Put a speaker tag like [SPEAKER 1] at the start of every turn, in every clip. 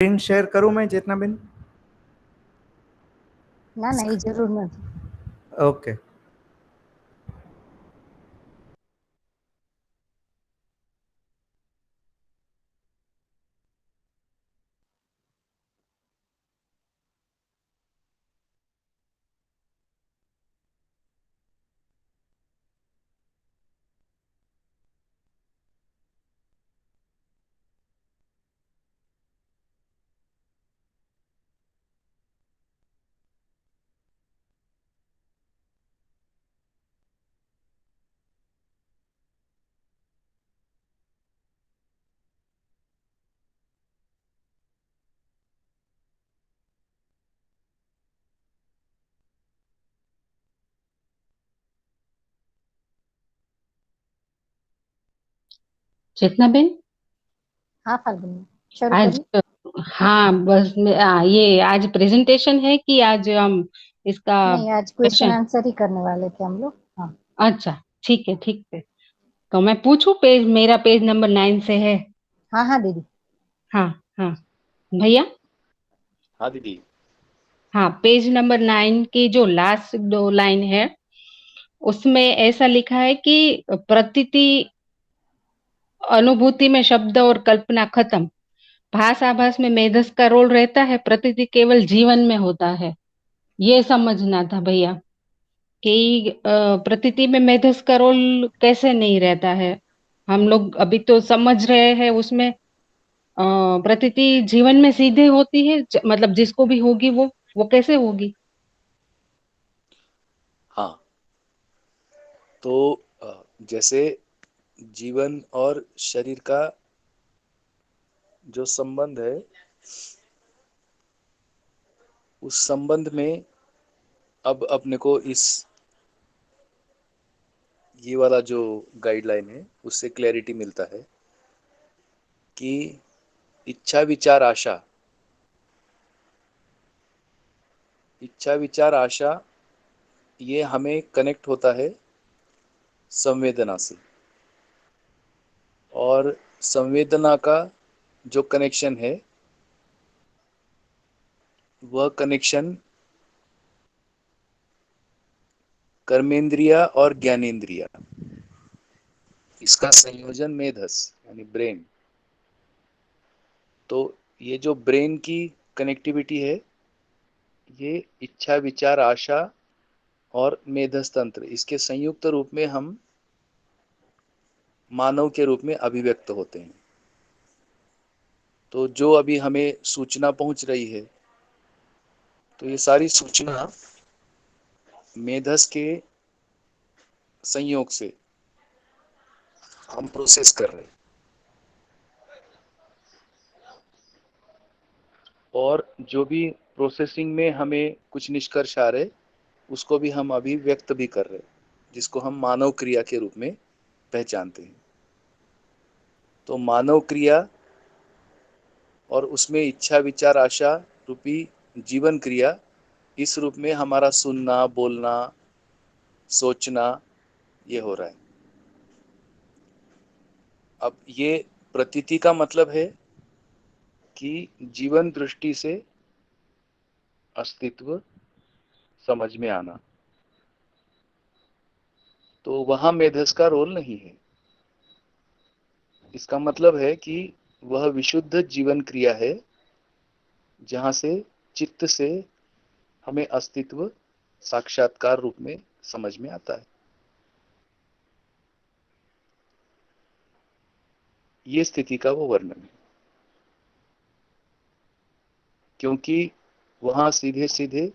[SPEAKER 1] Screen share કરું મેં ચેતનાબેન?
[SPEAKER 2] ના ના, એ જરૂર નથી.
[SPEAKER 1] ઓકે.
[SPEAKER 3] चेतनाबेन,
[SPEAKER 2] हाँ फाल्गुनी, शुरू
[SPEAKER 3] आज
[SPEAKER 2] करिए।
[SPEAKER 3] हाँ बस ये आज प्रेजेंटेशन है कि आज हम इसका
[SPEAKER 2] नहीं, आज क्वेश्चन
[SPEAKER 3] क्वेश्चन।
[SPEAKER 2] आंसर ही करने वाले थे हम लोग। हाँ
[SPEAKER 3] अच्छा, ठीक है ठीक है। तो मैं पूछूं, मेरा पेज नंबर 9 से है।
[SPEAKER 2] हाँ हाँ दीदी।
[SPEAKER 3] हाँ हाँ भैया।
[SPEAKER 4] हाँ दीदी।
[SPEAKER 3] हाँ, पेज नंबर 9 की जो लास्ट 2 लाइन है उसमें ऐसा लिखा है कि प्रतीति अनुभूति में शब्द और कल्पना खत्म, भास आभास में मेधस का रोल रहता है, प्रतीति केवल जीवन में होता है। ये समझना था भैया कि प्रतीति में मेधस का रोल कैसे नहीं रहता है। हम लोग अभी तो समझ रहे हैं उसमें प्रतीति जीवन में सीधे होती है, मतलब जिसको भी होगी वो कैसे होगी।
[SPEAKER 4] हाँ, तो जैसे जीवन और शरीर का जो संबंध है, उस संबंध में अब अपने को ये वाला जो गाइडलाइन है उससे क्लैरिटी मिलता है कि इच्छा विचार आशा, इच्छा विचार आशा ये हमें कनेक्ट होता है संवेदना से, और संवेदना का जो कनेक्शन है वह कनेक्शन कर्मेंद्रिया और ज्ञानेंद्रिया, इसका संयोजन मेधस यानी ब्रेन। तो ये जो ब्रेन की कनेक्टिविटी है, ये इच्छा विचार आशा और मेधस तंत्र, इसके संयुक्त रूप में हम मानव के रूप में अभिव्यक्त होते हैं। तो जो अभी हमें सूचना पहुंच रही है, तो ये सारी सूचना मेधस के संयोग से हम प्रोसेस कर रहे हैं, और जो भी प्रोसेसिंग में हमें कुछ निष्कर्ष आ रहे, उसको भी हम अभी व्यक्त भी कर रहे हैं, जिसको हम मानव क्रिया के रूप में पहचानते हैं। तो मानव क्रिया और उसमें इच्छा विचार आशा रूपी जीवन क्रिया, इस रूप में हमारा सुनना, बोलना, सोचना ये हो रहा है। अब ये प्रतीति का मतलब है कि जीवन दृष्टि से अस्तित्व समझ में आना, तो वहां मेधस का रोल नहीं है। इसका मतलब है कि वह विशुद्ध जीवन क्रिया है जहां से चित्त से हमें अस्तित्व साक्षात्कार रूप में समझ में आता है। ये स्थिति का वो वर्णन है, क्योंकि वहां सीधे सीधे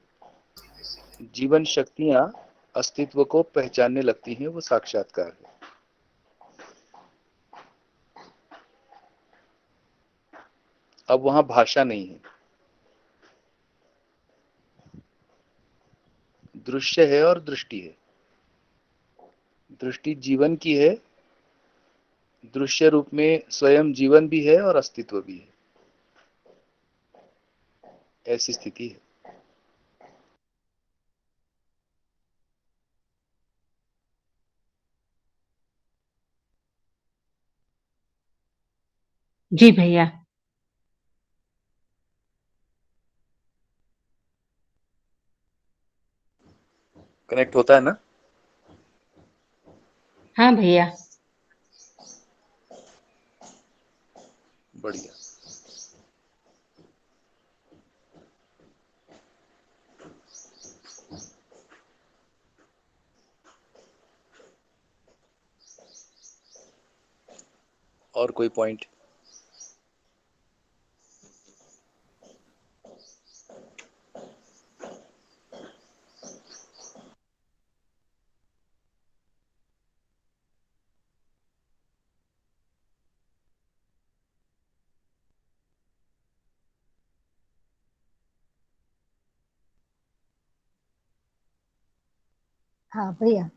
[SPEAKER 4] जीवन शक्तियां अस्तित्व को पहचानने लगती हैं, वो साक्षात्कार है। अब वहां भाषा नहीं है, दृश्य है और दृष्टि है। दृष्टि जीवन की है, दृश्य रूप में स्वयं जीवन भी है और अस्तित्व भी है। ऐसी स्थिति है।
[SPEAKER 3] जी भैया।
[SPEAKER 4] कनेक्ट होता है ना?
[SPEAKER 3] हाँ भैया।
[SPEAKER 4] बढ़िया। और कोई पॉइंट?
[SPEAKER 2] हाँ भैया,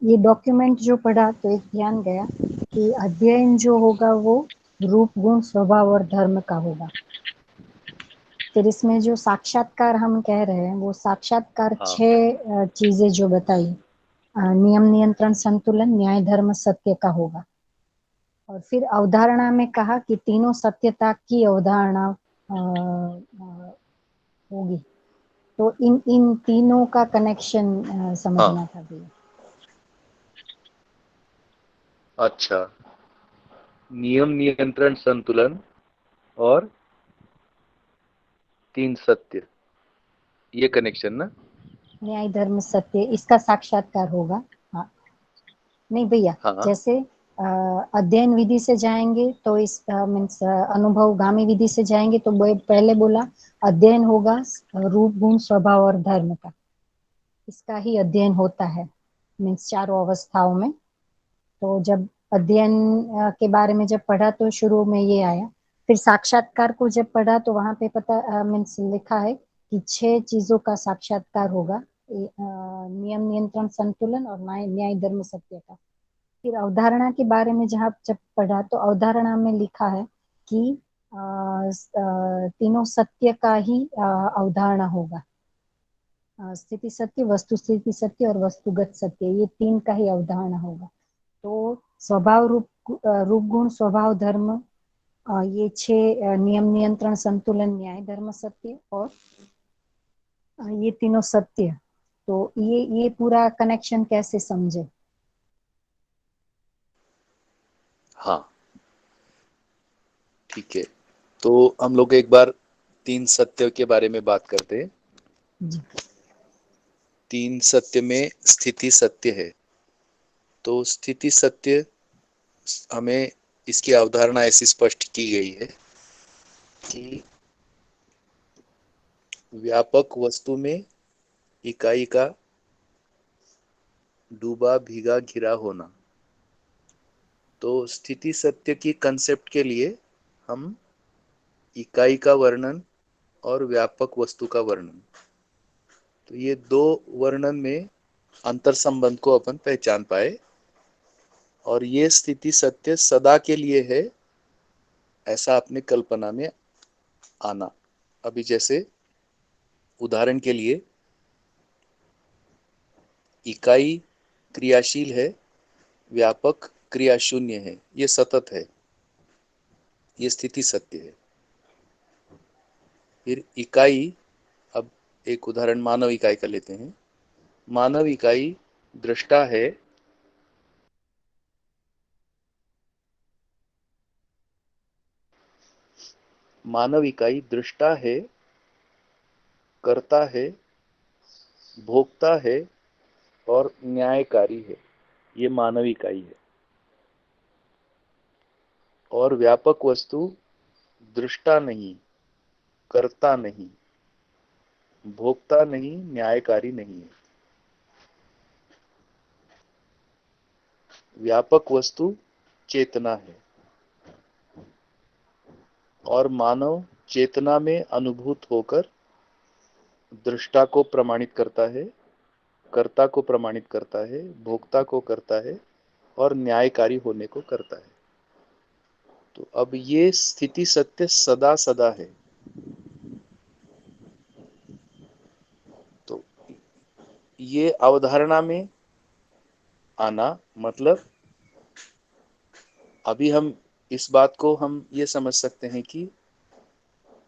[SPEAKER 2] ये डॉक्यूमेंट जो पढ़ा तो एक ध्यान गया कि अध्ययन जो होगा वो रूप गुण स्वभाव और धर्म का होगा। फिर इसमें जो साक्षात्कार हम कह रहे हैं वो साक्षात्कार
[SPEAKER 4] हाँ।
[SPEAKER 2] 6 चीजें जो बताई, नियम नियंत्रण संतुलन न्याय धर्म सत्य का होगा। और फिर अवधारणा में कहा कि तीनों सत्यता की अवधारणा होगी। तो इन इन तीनों का कनेक्शन
[SPEAKER 4] हाँ।
[SPEAKER 2] समझना था भैया।
[SPEAKER 4] अच्छा, नियम नियंत्रण संतुलन और 3 सत्य, ये कनेक्शन ना?
[SPEAKER 2] न्याय धर्म सत्य इसका साक्षात्कार होगा। हाँ नहीं भैया,
[SPEAKER 4] हाँ।
[SPEAKER 2] जैसे अध्ययन विधि से जाएंगे तो इस मीन्स अनुभवगामी विधि से जाएंगे तो पहले बोला अध्ययन होगा रूप गुण स्वभाव और धर्म का, इसका ही अध्ययन होता है मीन्स चारों अवस्थाओं में। तो जब अध्ययन के बारे में जब पढ़ा तो शुरू में ये आया। फिर साक्षात्कार को जब पढ़ा तो वहां पे पता मीन्स लिखा है कि 6 चीजों का साक्षात्कार होगा, नियम नियंत्रण संतुलन और न्याय धर्म सत्य का। फिर अवधारणा के बारे में जहाँ जब पढ़ा तो अवधारणा में लिखा है कि तीनों सत्य का ही अवधारणा होगा। स्थिति सत्य, वस्तु स्थिति सत्य और वस्तुगत सत्य, ये 3 का ही अवधारणा होगा। तो स्वभाव रूप गुण स्वभाव धर्म, ये 6 नियम नियंत्रण संतुलन न्याय धर्म सत्य और ये तीनों सत्य। तो ये पूरा कनेक्शन कैसे समझे?
[SPEAKER 4] हाँ, ठीक है। तो हम लोग एक बार 3 सत्य के बारे में बात करते हैं।
[SPEAKER 2] जी।
[SPEAKER 4] 3 सत्य में स्थिति सत्य है। तो स्थिति सत्य हमें इसकी अवधारणा ऐसी स्पष्ट की गई है कि व्यापक वस्तु में इकाई का डूबा भीगा घिरा होना। तो स्थिति सत्य की कंसेप्ट के लिए हम इकाई का वर्णन और व्यापक वस्तु का वर्णन, तो ये 2 वर्णन में अंतर संबंध को अपन पहचान पाए। और ये स्थिति सत्य सदा के लिए है ऐसा अपने कल्पना में आना। अभी जैसे उदाहरण के लिए इकाई क्रियाशील है, व्यापक क्रिया शून्य है, ये सतत है, ये स्थिति सत्य है। फिर इकाई, अब एक उदाहरण मानव इकाई का लेते हैं। मानव इकाई दृष्टा है, मानव इकाई दृष्टा है, कर्ता है, भोक्ता है और न्यायकारी है, ये मानव इकाई है। और व्यापक वस्तु दृष्टा नहीं, कर्ता नहीं, भोक्ता नहीं, न्यायकारी नहीं है। व्यापक वस्तु चेतना है और मानव चेतना में अनुभूत होकर दृष्टा को प्रमाणित करता है, कर्ता को प्रमाणित करता है, भोक्ता को करता है और न्यायकारी होने को करता है। तो अब ये स्थिति सत्य सदा सदा है। तो ये अवधारणा में आना मतलब अभी हम इस बात को हम ये समझ सकते हैं कि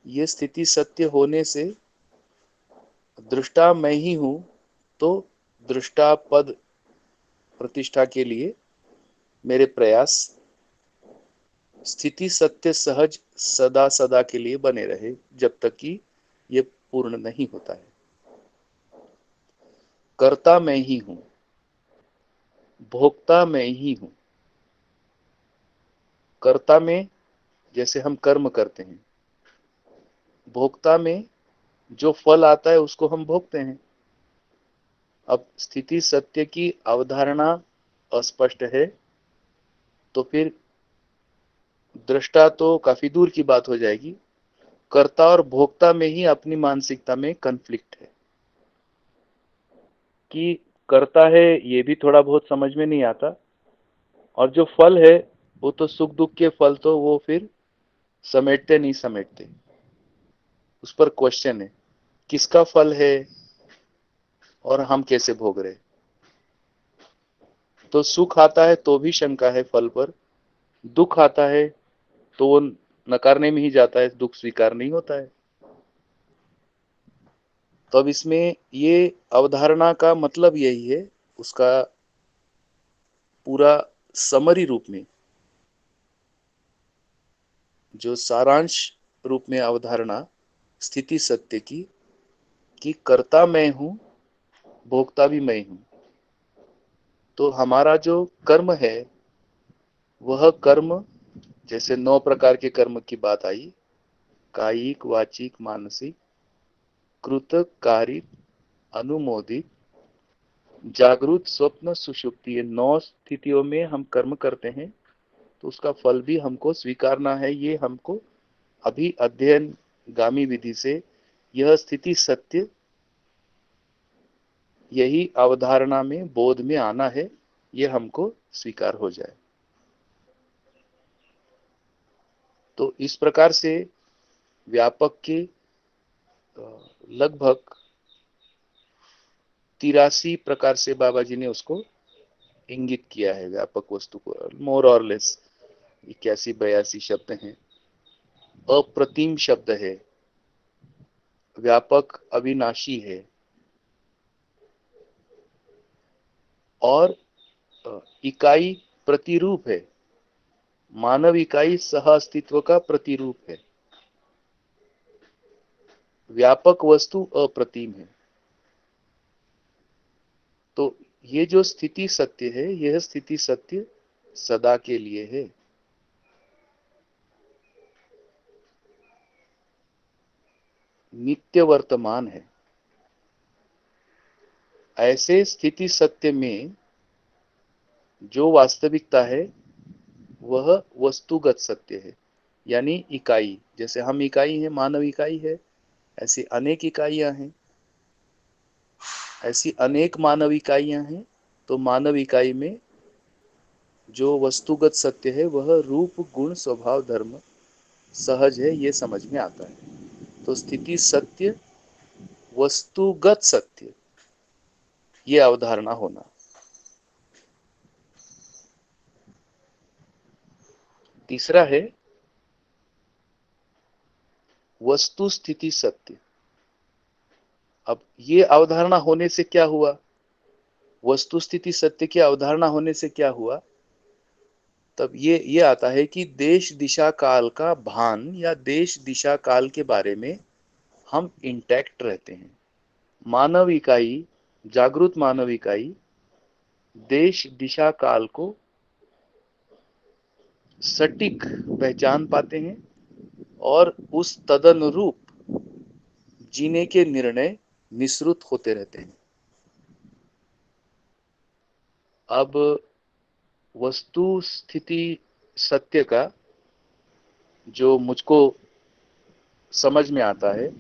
[SPEAKER 4] ये स्थिति सत्य होने से दृष्टा मैं ही हूं तो दृष्टा पद प्रतिष्ठा के लिए मेरे प्रयास स्थिति सत्य सहज सदा सदा के लिए बने रहे, जब तक कि ये पूर्ण नहीं होता है। कर्ता मैं ही हूं, भोक्ता मैं ही हूं। कर्ता में जैसे हम कर्म करते हैं, भोक्ता में जो फल आता है उसको हम भोगते हैं। अब स्थिति सत्य की अवधारणा अस्पष्ट है तो फिर दृष्टा तो काफी दूर की बात हो जाएगी। कर्ता और भोक्ता में ही अपनी मानसिकता में कन्फ्लिक्ट है कि कर्ता है ये भी थोड़ा बहुत समझ में नहीं आता, और जो फल है वो तो सुख दुख के फल तो वो फिर समेटते नहीं समेटते, उस पर क्वेश्चन है किसका फल है और हम कैसे भोग रहे। तो सुख आता है तो भी शंका है फल पर, दुख आता है तो वो नकारने में ही जाता है, दुख स्वीकार नहीं होता है। तो अब इसमें ये अवधारणा का मतलब यही है, उसका पूरा समरी रूप में जो सारांश रूप में अवधारणा स्थिति सत्य की कि कर्ता मैं हूं, भोक्ता भी मैं हूं। तो हमारा जो कर्म है वह कर्म, जैसे 9 प्रकार के कर्म की बात आई, कायिक वाचिक मानसिक कृत कारिक अनुमोदित जागृत स्वप्न सुषुप्ति, ये 9 स्थितियों में हम कर्म करते हैं तो उसका फल भी हमको स्वीकारना है। ये हमको अभी अध्ययन गामी विधि से यह स्थिति सत्य, यही अवधारणा में बोध में आना है, ये हमको स्वीकार हो जाए। तो इस प्रकार से व्यापक के लगभग 83 प्रकार से बाबा जी ने उसको इंगित किया है व्यापक वस्तु को, मोर और लेस 81-82 शब्द हैं। अप्रतिम शब्द है, व्यापक अविनाशी है, और इकाई प्रतिरूप है, मानव इकाई सह अस्तित्व का प्रतिरूप है। व्यापक वस्तु अप्रतिम है। तो ये जो स्थिति सत्य है, यह स्थिति सत्य सदा के लिए है। नित्य वर्तमान है। ऐसे स्थिति सत्य में जो वास्तविकता है वह वस्तुगत सत्य है, यानी इकाई। जैसे हम इकाई हैं, मानव इकाई है, ऐसी अनेक इकाइयां हैं, ऐसी अनेक मानव इकाइयां हैं। तो मानव इकाई में जो वस्तुगत सत्य है वह रूप गुण स्वभाव धर्म सहज है, ये समझ में आता है। तो स्थिति सत्य वस्तुगत सत्य, ये अवधारणा होना। तीसरा है वस्तु स्थिति सत्य। अब ये अवधारणा होने से क्या हुआ, वस्तु स्थिति सत्य की अवधारणा होने से क्या हुआ, तब ये आता है कि देश दिशा काल का भान या देश दिशा काल के बारे में हम इंटैक्ट रहते हैं। मानव इकाई, जागृत मानव इकाई देश दिशा काल को सटीक पहचान पाते हैं और उस तदनुरूप जीने के निर्णय निश्रुत होते रहते हैं। अब वस्तु स्थिति सत्य का जो मुझको समझ में आता है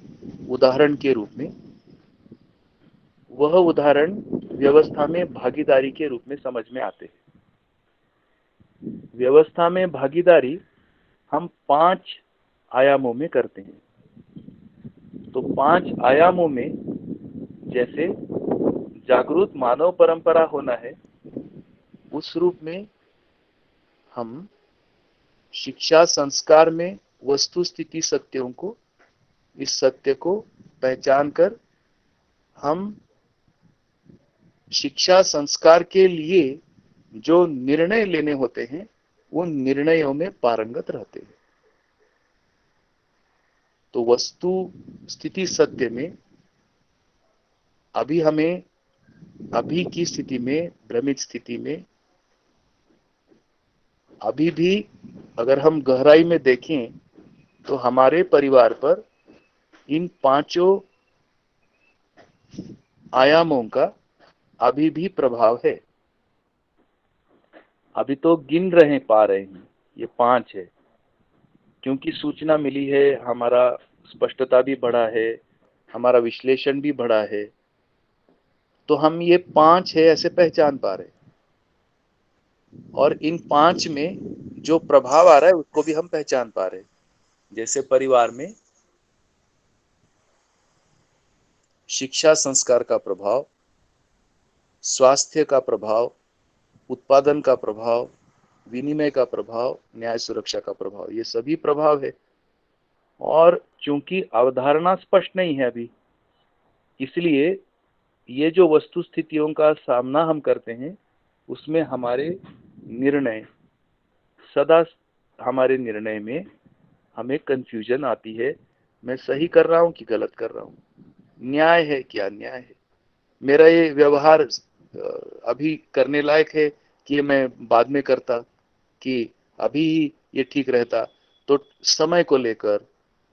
[SPEAKER 4] उदाहरण के रूप में, वह उदाहरण व्यवस्था में भागीदारी के रूप में समझ में आते हैं। व्यवस्था में भागीदारी हम 5 आयामों में करते हैं। तो 5 आयामों में जैसे जागृत मानव परंपरा होना है, उस रूप में हम शिक्षा संस्कार में वस्तु स्थिति सत्यों को, इस सत्य को पहचान कर हम शिक्षा संस्कार के लिए जो निर्णय लेने होते हैं उन निर्णयों में पारंगत रहते हैं। तो वस्तु स्थिति सत्य में अभी की स्थिति में, भ्रमित स्थिति में अभी भी अगर हम गहराई में देखें तो हमारे परिवार पर इन पांचों आयामों का अभी भी प्रभाव है। अभी तो गिन पा रहे हैं, ये 5 है, क्योंकि सूचना मिली है, हमारा स्पष्टता भी बढ़ा है, हमारा विश्लेषण भी बढ़ा है, तो हम ये 5 है ऐसे पहचान पा रहे हैं। और इन 5 में जो प्रभाव आ रहा है उसको भी हम पहचान पा रहे हैं। जैसे परिवार में शिक्षा संस्कार का प्रभाव, स्वास्थ्य का प्रभाव, उत्पादन का प्रभाव, विनिमय का प्रभाव, न्याय सुरक्षा का प्रभाव, ये सभी प्रभाव है। और चूंकि अवधारणा स्पष्ट नहीं है अभी, इसलिए ये जो वस्तु स्थितियों का सामना हम करते हैं उसमें हमारे निर्णय सदा, हमारे निर्णय में हमें कंफ्यूजन आती है। मैं सही कर रहा हूं कि गलत कर रहा हूं, न्याय है कि अन्याय है, मेरा ये व्यवहार अभी करने लायक है कि मैं बाद में करता, कि अभी ही ये ठीक रहता। तो समय को लेकर,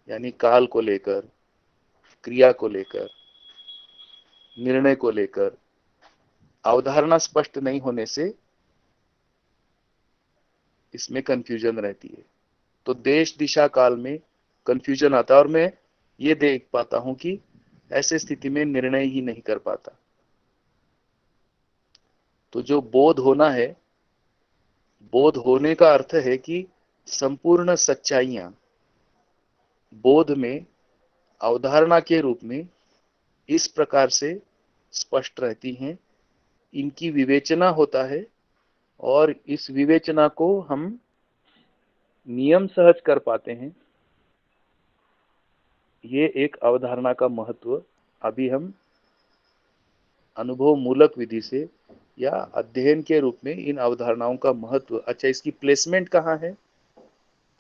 [SPEAKER 4] यानी काल को लेकर, क्रिया को लेकर, निर्णय को लेकर अवधारणा स्पष्ट नहीं होने से इसमें कंफ्यूजन रहती है। तो देश दिशा काल में कंफ्यूजन आता है और मैं ये देख पाता हूं कि ऐसे स्थिति में निर्णय ही नहीं कर पाता। तो जो बोध होना है, बोध होने का अर्थ है कि संपूर्ण सच्चाइयां बोध में अवधारणा के रूप में इस प्रकार से स्पष्ट रहती हैं, इनकी विवेचना होता है और इस विवेचना को हम नियम सहज कर पाते हैं। ये एक अवधारणा का महत्व अभी हम अनुभव मूलक विधि से या अध्ययन के रूप में इन अवधारणाओं का महत्व। अच्छा, इसकी प्लेसमेंट कहाँ है?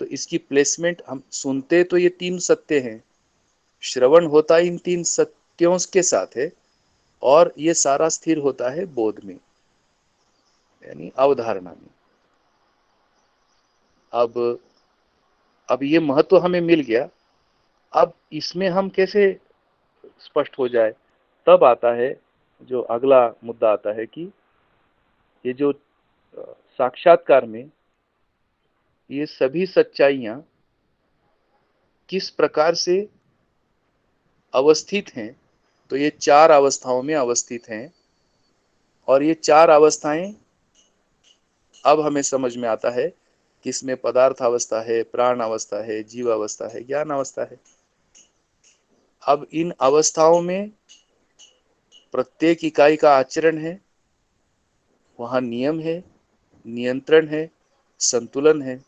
[SPEAKER 4] तो इसकी प्लेसमेंट हम सुनते तो ये 3 सत्य हैं, श्रवण होता इन 3 सत्यों के साथ है, और ये सारा स्थिर होता है बोध में, यानी अवधारणा में। अब ये महत्व हमें मिल गया। अब इसमें हम कैसे स्पष्ट हो जाए, तब आता है जो अगला मुद्दा आता है कि ये जो साक्षात्कार में ये सभी सच्चाइयां किस प्रकार से अवस्थित हैं। तो ये 4 अवस्थाओं में अवस्थित हैं, और ये 4 अवस्थाएं अब हमें समझ में आता है कि इसमें पदार्थ अवस्था है, प्राण अवस्था है, जीव अवस्था है, ज्ञान अवस्था है। अब इन अवस्थाओं में प्रत्येक इकाई का आचरण है, वहां नियम है, नियंत्रण है, संतुलन है,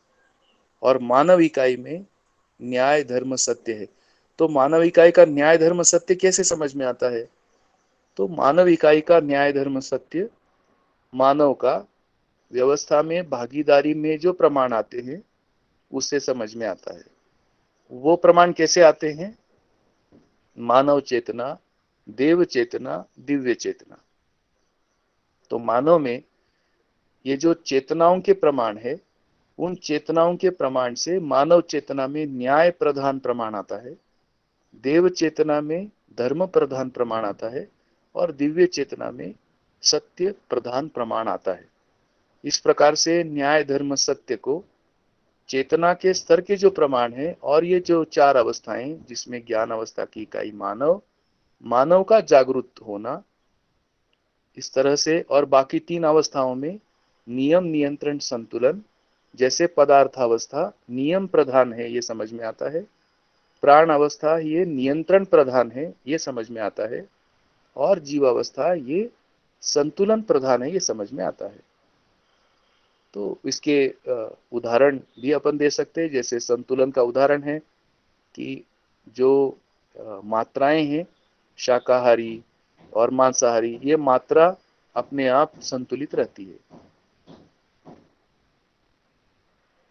[SPEAKER 4] और मानव इकाई में न्याय धर्म सत्य है। तो मानव इकाई का न्याय धर्म सत्य कैसे समझ में आता है? तो मानव इकाई का न्याय धर्म सत्य मानव का व्यवस्था में भागीदारी में जो प्रमाण आते हैं उससे समझ में आता है। वो प्रमाण कैसे आते हैं? मानव चेतना, देव चेतना, दिव्य चेतना। तो मानव में ये जो चेतनाओं के प्रमाण है, उन चेतनाओं के प्रमाण से मानव चेतना में न्याय प्रधान प्रमाण आता है, देव चेतना में धर्म प्रधान प्रमाण आता है, और दिव्य चेतना में सत्य प्रधान प्रमाण आता है। इस प्रकार से न्याय धर्म सत्य को चेतना के स्तर के जो प्रमाण है, और ये जो 4 अवस्थाएं जिसमें ज्ञान अवस्था की इकाई मानव का जागरूक होना, इस तरह से, और बाकी 3 अवस्थाओं में नियम नियंत्रण संतुलन, जैसे पदार्थ अवस्था नियम प्रधान है ये समझ में आता है, प्राण अवस्था ये नियंत्रण प्रधान है ये समझ में आता है, और जीव अवस्था ये संतुलन प्रधान है ये समझ में आता है। तो इसके उदाहरण भी अपन दे सकते हैं। जैसे संतुलन का उदाहरण है कि जो मात्राएं हैं शाकाहारी और मांसाहारी, ये मात्रा अपने आप संतुलित रहती है।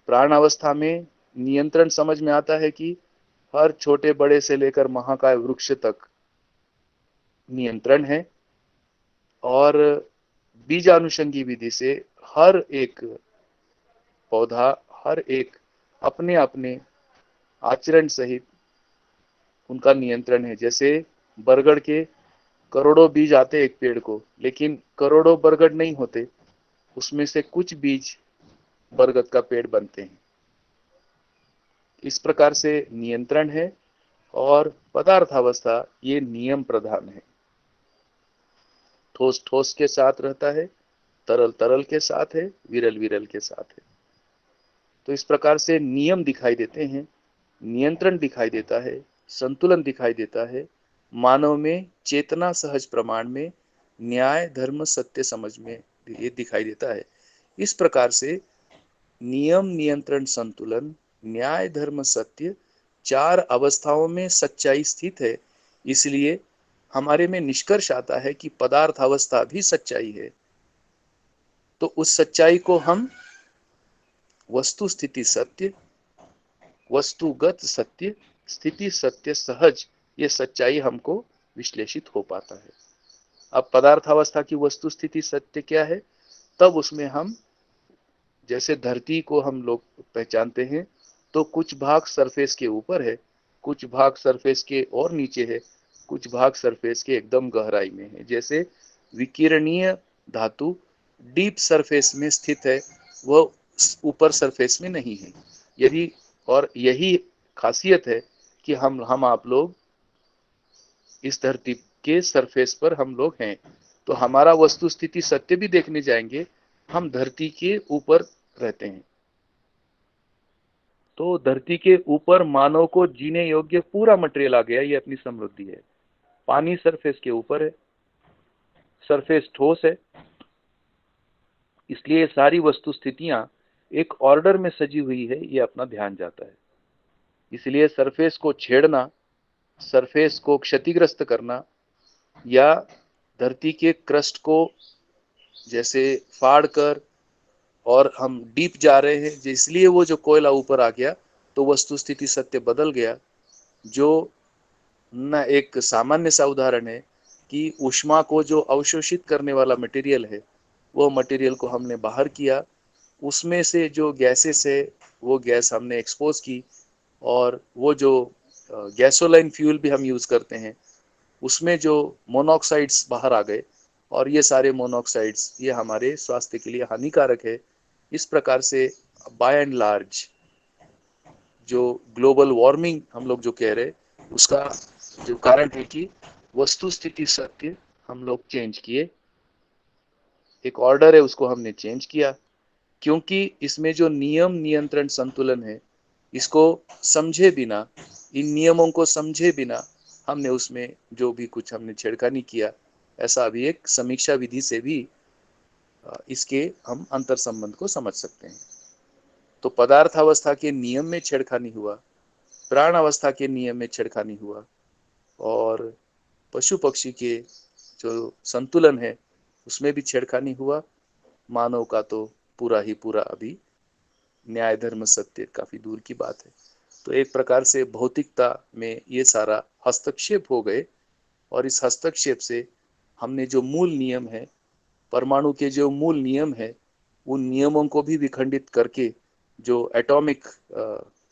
[SPEAKER 4] प्राण अवस्था में नियंत्रण समझ में आता है कि हर छोटे बड़े से लेकर महाकाय वृक्ष तक नियंत्रण है, और बीजानुषंगी विधि से हर एक पौधा, हर एक अपने अपने आचरण सहित उनका नियंत्रण है। जैसे बरगद के करोड़ों बीज आते एक पेड़ को, लेकिन करोड़ों बरगद नहीं होते, उसमें से कुछ बीज बरगद का पेड़ बनते हैं। इस प्रकार से नियंत्रण है, और पदार्थावस्था ये नियम प्रधान है। ठोस ठोस के साथ रहता है, तरल तरल के साथ है, विरल विरल के साथ है। तो इस प्रकार से नियम दिखाई देते हैं, नियंत्रण दिखाई देता है, संतुलन दिखाई देता है। मानव में चेतना सहज प्रमाण में न्याय धर्म सत्य समझ में ये दिखाई देता है। इस प्रकार से नियम नियंत्रण संतुलन न्याय धर्म सत्य चार अवस्थाओं में सच्चाई स्थित है। इसलिए हमारे में निष्कर्ष आता है कि पदार्थ अवस्था भी सच्चाई है। तो उस सच्चाई को हम वस्तु स्थिति सत्य, वस्तुगत सत्य, स्थिति सत्य सहज, ये सच्चाई हमको विश्लेषित हो पाता है। अब पदार्थावस्था की वस्तु स्थिति सत्य क्या है, तब उसमें हम जैसे धरती को हम लोग पहचानते हैं, तो कुछ भाग सरफेस के ऊपर है, कुछ भाग सरफेस के और नीचे है, कुछ भाग सरफेस के एकदम गहराई में है। जैसे विकिरणीय धातु डीप सरफेस में स्थित है, वह ऊपर सरफेस में नहीं है। यदि और यही खासियत है कि हम आप लोग इस धरती के सरफेस पर हम लोग हैं। तो हमारा वस्तु स्थिति सत्य भी देखने जाएंगे, हम धरती के ऊपर रहते हैं। तो धरती के ऊपर मानव को जीने योग्य पूरा मटेरियल आ गया, ये अपनी समृद्धि है। पानी सरफेस के ऊपर है, सरफेस ठोस है, इसलिए सारी वस्तु स्थितियां एक ऑर्डर में सजी हुई है, ये अपना ध्यान जाता है। इसलिए सरफेस को छेड़ना, सरफेस को क्षतिग्रस्त करना, या धरती के क्रस्ट को जैसे फाड़ कर और हम डीप जा रहे हैं, इसलिए वो जो कोयला ऊपर आ गया तो वस्तु स्थिति सत्य बदल गया। जो न एक सामान्य सा उदाहरण है कि ऊष्मा को जो अवशोषित करने वाला मटेरियल है, वो मटेरियल को हमने बाहर किया, उसमें से जो गैसेस है वो गैस हमने एक्सपोज की, और वो जो गैसोलाइन फ्यूल भी हम यूज करते हैं, उसमें जो मोनोऑक्साइड्स बाहर आ गए, और ये सारे मोनोऑक्साइड्स ये हमारे स्वास्थ्य के लिए हानिकारक है। इस प्रकार से बाय एंड लार्ज जो ग्लोबल वार्मिंग हम लोग जो कह रहे, उसका जो कारण है कि वस्तु स्थिति सत्य हम लोग चेंज किए, एक ऑर्डर है उसको हमने चेंज किया, क्योंकि इसमें जो नियम नियंत्रण संतुलन है, इसको समझे बिना, इन नियमों को समझे बिना हमने उसमें जो भी कुछ हमने छेड़खानी किया, ऐसा अभी एक समीक्षा विधि से भी इसके हम अंतर संबंध को समझ सकते हैं। तो पदार्थ अवस्था के नियम में छेड़खानी हुआ, प्राण अवस्था के नियम में छेड़खानी हुआ, और पशु पक्षी के जो संतुलन है उसमें भी छेड़खानी हुआ। मानव का तो पूरा ही पूरा अभी न्याय धर्म सत्य काफी दूर की बात है। तो एक प्रकार से भौतिकता में ये सारा हस्तक्षेप हो गए, और इस हस्तक्षेप से हमने जो मूल नियम है, परमाणु के जो मूल नियम है, उन नियमों को भी विखंडित करके जो एटॉमिक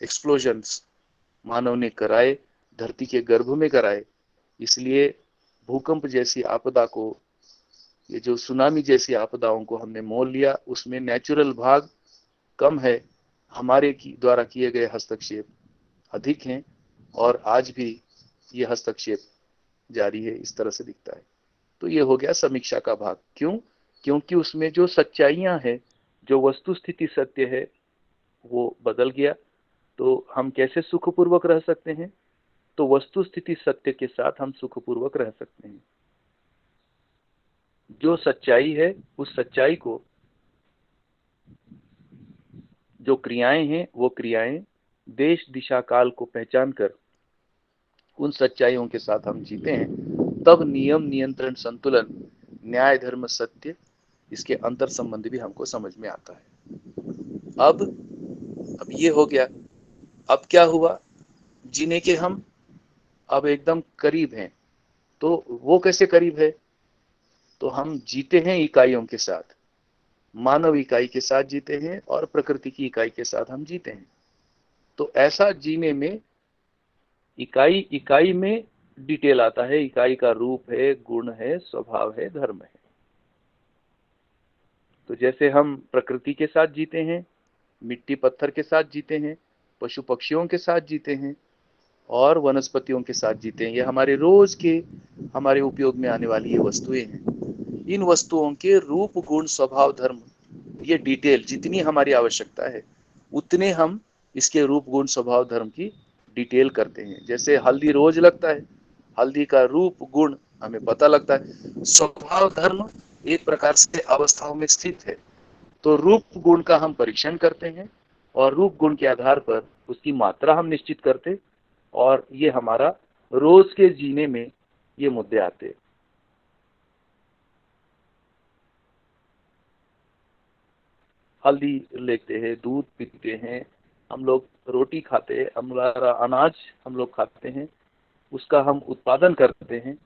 [SPEAKER 4] एक्सप्लोजन्स मानव ने कराए, धरती के गर्भ में कराए, इसलिए भूकंप जैसी आपदा को, ये जो सुनामी जैसी आपदाओं को हमने मोल लिया, उसमें नेचुरल भाग कम है, हमारे द्वारा किए गए हस्तक्षेप अधिक हैं, और आज भी ये हस्तक्षेप जारी है, इस तरह से दिखता है। तो ये हो गया समीक्षा का भाग। क्यों? क्योंकि उसमें जो सच्चाइयां हैं, जो वस्तु स्थिति सत्य है, वो बदल गया। तो हम कैसे सुखपूर्वक रह सकते हैं? तो वस्तु स्थिति सत्य के साथ हम सुखपूर्वक रह सकते हैं। जो सच्चाई है, उस सच्चाई को, जो क्रियाएं हैं वो क्रियाएं देश दिशा काल को पहचान कर उन सच्चाइयों के साथ हम जीते हैं, तब नियम नियंत्रण संतुलन न्याय धर्म सत्य, इसके अंतर संबंध भी हमको समझ में आता है। अब ये हो गया। अब क्या हुआ, जीने के हम अब एकदम करीब हैं। तो वो कैसे करीब है, तो हम जीते हैं इकाइयों के साथ, मानव इकाई के साथ जीते हैं और प्रकृति की इकाई के साथ हम जीते हैं। तो ऐसा जीने में इकाई इकाई में डिटेल आता है, इकाई का रूप है, गुण है, स्वभाव है, धर्म है। तो जैसे हम प्रकृति के साथ जीते हैं, मिट्टी पत्थर के साथ जीते हैं, पशु पक्षियों के साथ जीते हैं और वनस्पतियों के साथ जीते हैं। ये हमारे रोज के हमारे उपयोग में आने वाली ये वस्तुएं हैं। इन वस्तुओं के रूप गुण स्वभाव धर्म, ये डिटेल जितनी हमारी आवश्यकता है उतने हम इसके रूप गुण स्वभाव धर्म की डिटेल करते हैं। जैसे हल्दी रोज लगता है, हल्दी का रूप गुण हमें पता लगता है। स्वभाव धर्म एक प्रकार से अवस्थाओं में स्थित है, तो रूप गुण का हम परीक्षण करते हैं और रूप गुण के आधार पर उसकी मात्रा हम निश्चित करते, और ये हमारा रोज के जीने में ये मुद्दे आते हैं। हल्दी लेते हैं, दूध पीते हैं, हम लोग रोटी खाते हैं, हमारा अनाज हम लोग खाते हैं, उसका हम उत्पादन करते हैं।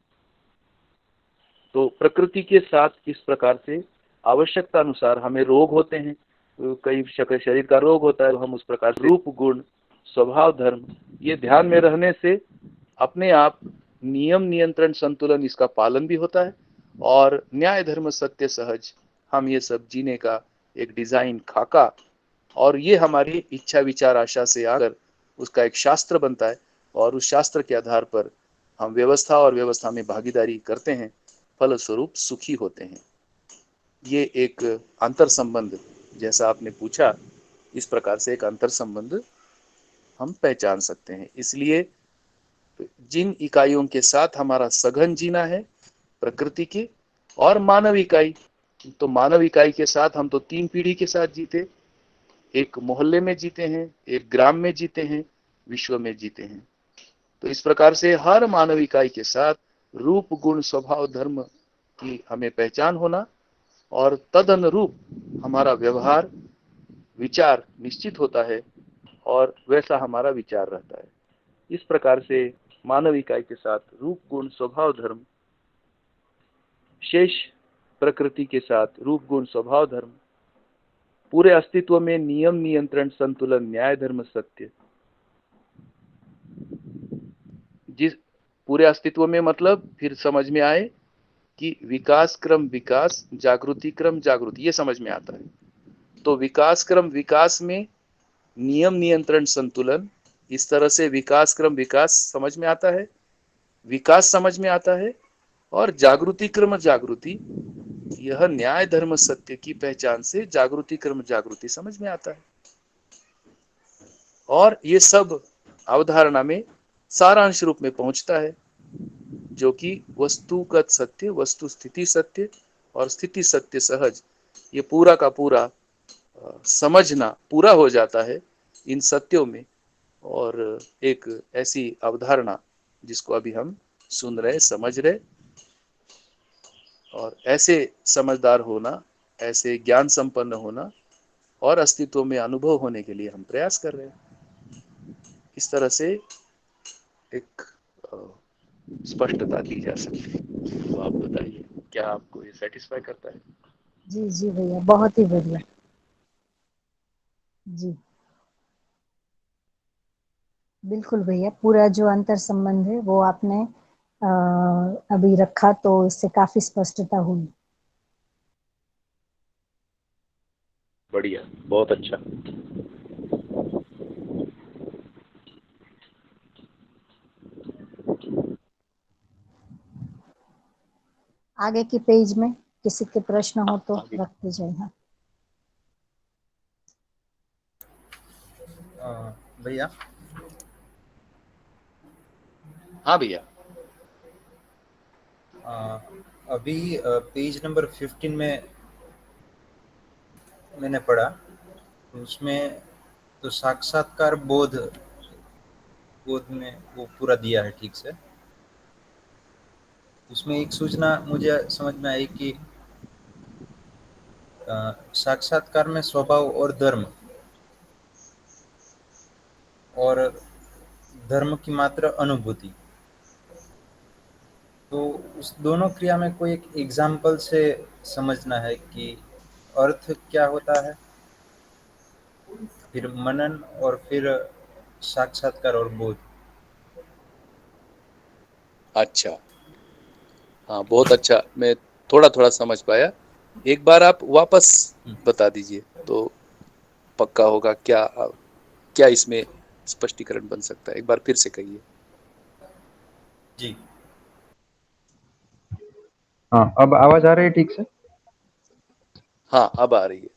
[SPEAKER 4] तो प्रकृति के साथ इस प्रकार से आवश्यकता अनुसार हमें रोग होते हैं, कई शरीर का रोग होता है, तो हम उस प्रकार से रूप गुण स्वभाव धर्म ये ध्यान में रहने से अपने आप नियम नियंत्रण संतुलन इसका पालन भी होता है और न्याय धर्म सत्य सहज हम ये सब जीने का एक डिजाइन खाका, और ये हमारी इच्छा विचार आशा से आकर उसका एक शास्त्र बनता है और उस शास्त्र के आधार पर हम व्यवस्था और व्यवस्था में भागीदारी करते हैं, फलस्वरूप सुखी होते हैं। ये एक अंतर संबंध, जैसा आपने पूछा, इस प्रकार से एक अंतर संबंध हम पहचान सकते हैं। इसलिए जिन इकाइयों के साथ हमारा सघन जीना है, प्रकृति की और मानव इकाई, तो मानव इकाई के साथ हम तो 3 पीढ़ी के साथ जीते, एक मोहल्ले में जीते हैं, एक ग्राम में जीते हैं, विश्व में जीते हैं। तो इस प्रकार से हर मानव इकाई के साथ रूप गुण स्वभाव धर्म की हमें पहचान होना और तदनुरूप हमारा व्यवहार विचार निश्चित होता है और वैसा हमारा विचार रहता है। इस प्रकार से मानव इकाई के साथ रूप गुण स्वभाव धर्म, शेष प्रकृति के साथ रूप गुण स्वभाव धर्म, पूरे अस्तित्व में नियम नियंत्रण संतुलन न्याय धर्म सत्य। जिस पूरे अस्तित्व में मतलब फिर समझ में आए कि विकास क्रम विकास, जागृति क्रम जागृति, ये समझ में आता है। तो विकास क्रम विकास में नियम नियंत्रण संतुलन, इस तरह से विकास क्रम विकास समझ में आता है, विकास समझ में आता है, और जागृति क्रम जागृति, यह न्याय धर्म सत्य की पहचान से जागृति क्रम जागृति समझ में आता है। और ये सब अवधारणा में सारांश रूप में पहुंचता है, जो कि वस्तुगत सत्य, वस्तु स्थिति सत्य और स्थिति सत्य सहज, ये पूरा का पूरा समझना पूरा हो जाता है इन सत्यों में। और एक ऐसी अवधारणा जिसको अभी हम सुन रहे, समझ रहे, और ऐसे समझदार होना, ऐसे ज्ञान संपन्न होना और अस्तित्व में अनुभव होने के लिए हम प्रयास कर रहे हैं। इस तरह से एक स्पष्टता दी जा सकती है। तो आप बताइए, क्या आपको ये सेटिस्फाई करता है?
[SPEAKER 2] जी जी भैया, बहुत ही बढ़िया जी, बिल्कुल भैया। पूरा जो अंतर संबंध है वो आपने अभी रखा, तो इससे काफी स्पष्टता हुई।
[SPEAKER 4] बढ़िया, बहुत अच्छा।
[SPEAKER 2] आगे के पेज में किसी के प्रश्न हो तो
[SPEAKER 4] आगे।
[SPEAKER 2] रखते जाए। हाँ
[SPEAKER 1] भैया,
[SPEAKER 5] हाँ भैया।
[SPEAKER 1] अभी पेज नंबर 15 में मैंने पढ़ा, उसमें तो साक्षात्कार बोध में वो पूरा दिया है ठीक से। उसमें एक सूचना मुझे समझ में आई कि साक्षात्कार में स्वभाव और धर्म, और धर्म की मात्र अनुभूति। तो उस दोनों क्रिया में कोई एक एग्जाम्पल से समझना है कि अर्थ क्या होता है, फिर मनन, और फिर साक्षात्कार और बोध।
[SPEAKER 4] अच्छा, हाँ बहुत अच्छा, मैं थोड़ा थोड़ा समझ पाया। एक बार आप वापस बता दीजिए तो पक्का होगा। क्या क्या इसमें स्पष्टीकरण बन सकता है, एक बार फिर से कहिए।
[SPEAKER 1] जी
[SPEAKER 6] हाँ, अब आवाज आ रही है ठीक से?
[SPEAKER 4] हाँ अब आ रही है।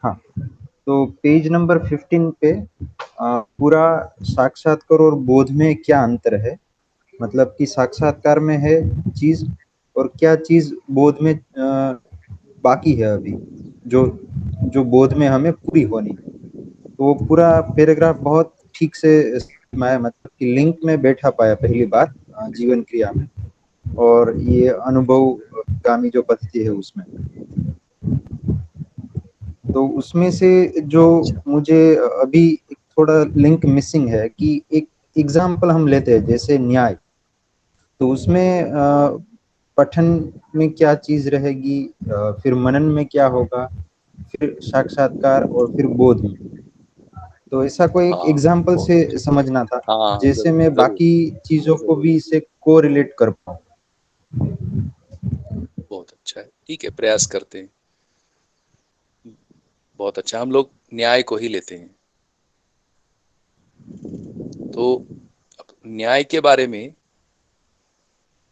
[SPEAKER 6] हाँ, तो पेज नंबर 15 पे पूरा साक्षात्कार और बोध में क्या अंतर है, मतलब कि साक्षात्कार में है चीज और क्या चीज बोध में बाकी है अभी, जो जो बोध में हमें पूरी होनी है। तो वो पूरा पैराग्राफ बहुत ठीक से मैं मतलब कि लिंक में बैठा पाया पहली बार जीवन क्रिया में, और ये अनुभव गामी जो पद्धति है उसमें। तो उसमें से जो
[SPEAKER 4] अच्छा,
[SPEAKER 6] मुझे अभी थोड़ा लिंक मिसिंग है कि एक एग्जाम्पल हम लेते हैं जैसे न्याय, तो उसमें पठन में क्या चीज रहेगी, फिर मनन में क्या होगा, फिर साक्षात्कार और फिर बोध में। तो ऐसा कोई एक
[SPEAKER 4] हाँ
[SPEAKER 6] एग्जाम्पल
[SPEAKER 4] बहुत
[SPEAKER 6] से
[SPEAKER 4] अच्छा,
[SPEAKER 6] समझना था,
[SPEAKER 4] हाँ
[SPEAKER 6] जैसे
[SPEAKER 4] जरूर
[SPEAKER 6] मैं
[SPEAKER 4] जरूर
[SPEAKER 6] बाकी चीजों को
[SPEAKER 4] जरूर,
[SPEAKER 6] भी इससे को रिलेट कर पाऊँ।
[SPEAKER 4] बहुत अच्छा है, ठीक है प्रयास करते हैं। बहुत अच्छा, हम लोग न्याय को ही लेते हैं। तो अब न्याय के बारे में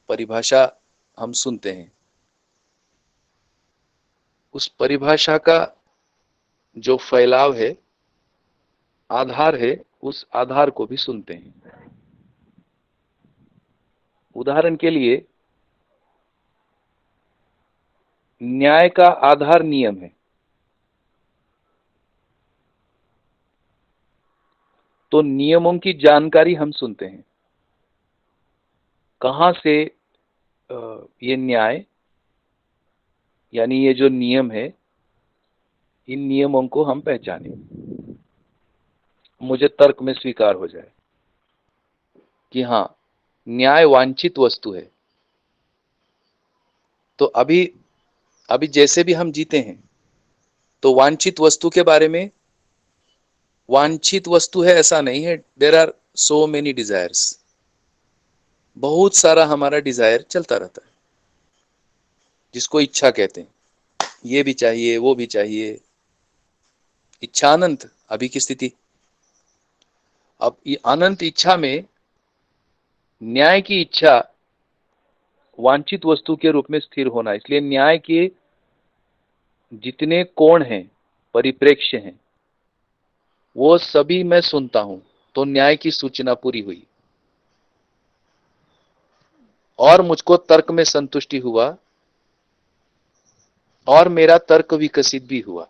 [SPEAKER 4] परिभाषा हम सुनते हैं, उस परिभाषा का जो फैलाव है, आधार है, उस आधार को भी सुनते हैं। उदाहरण के लिए न्याय का आधार नियम है, तो नियमों की जानकारी हम सुनते हैं। कहां से ये न्याय यानी ये जो नियम है, इन नियमों को हम पहचाने, मुझे तर्क में स्वीकार हो जाए कि हाँ न्याय वांछित वस्तु है। तो अभी अभी जैसे भी हम जीते हैं, तो वांछित वस्तु के बारे में, वांछित वस्तु है ऐसा नहीं है, there are so many desires, बहुत सारा हमारा डिजायर चलता रहता है, जिसको इच्छा कहते हैं। ये भी चाहिए, वो भी चाहिए, इच्छा अनंत अभी की स्थिति। अब ये अनंत इच्छा में न्याय की इच्छा वांछित वस्तु के रूप में स्थिर होना, इसलिए न्याय के जितने कोण हैं, परिप्रेक्ष्य हैं, वो सभी मैं सुनता हूं, तो न्याय की सूचना पूरी हुई और मुझको तर्क में संतुष्टि हुआ और मेरा तर्क विकसित भी हुआ।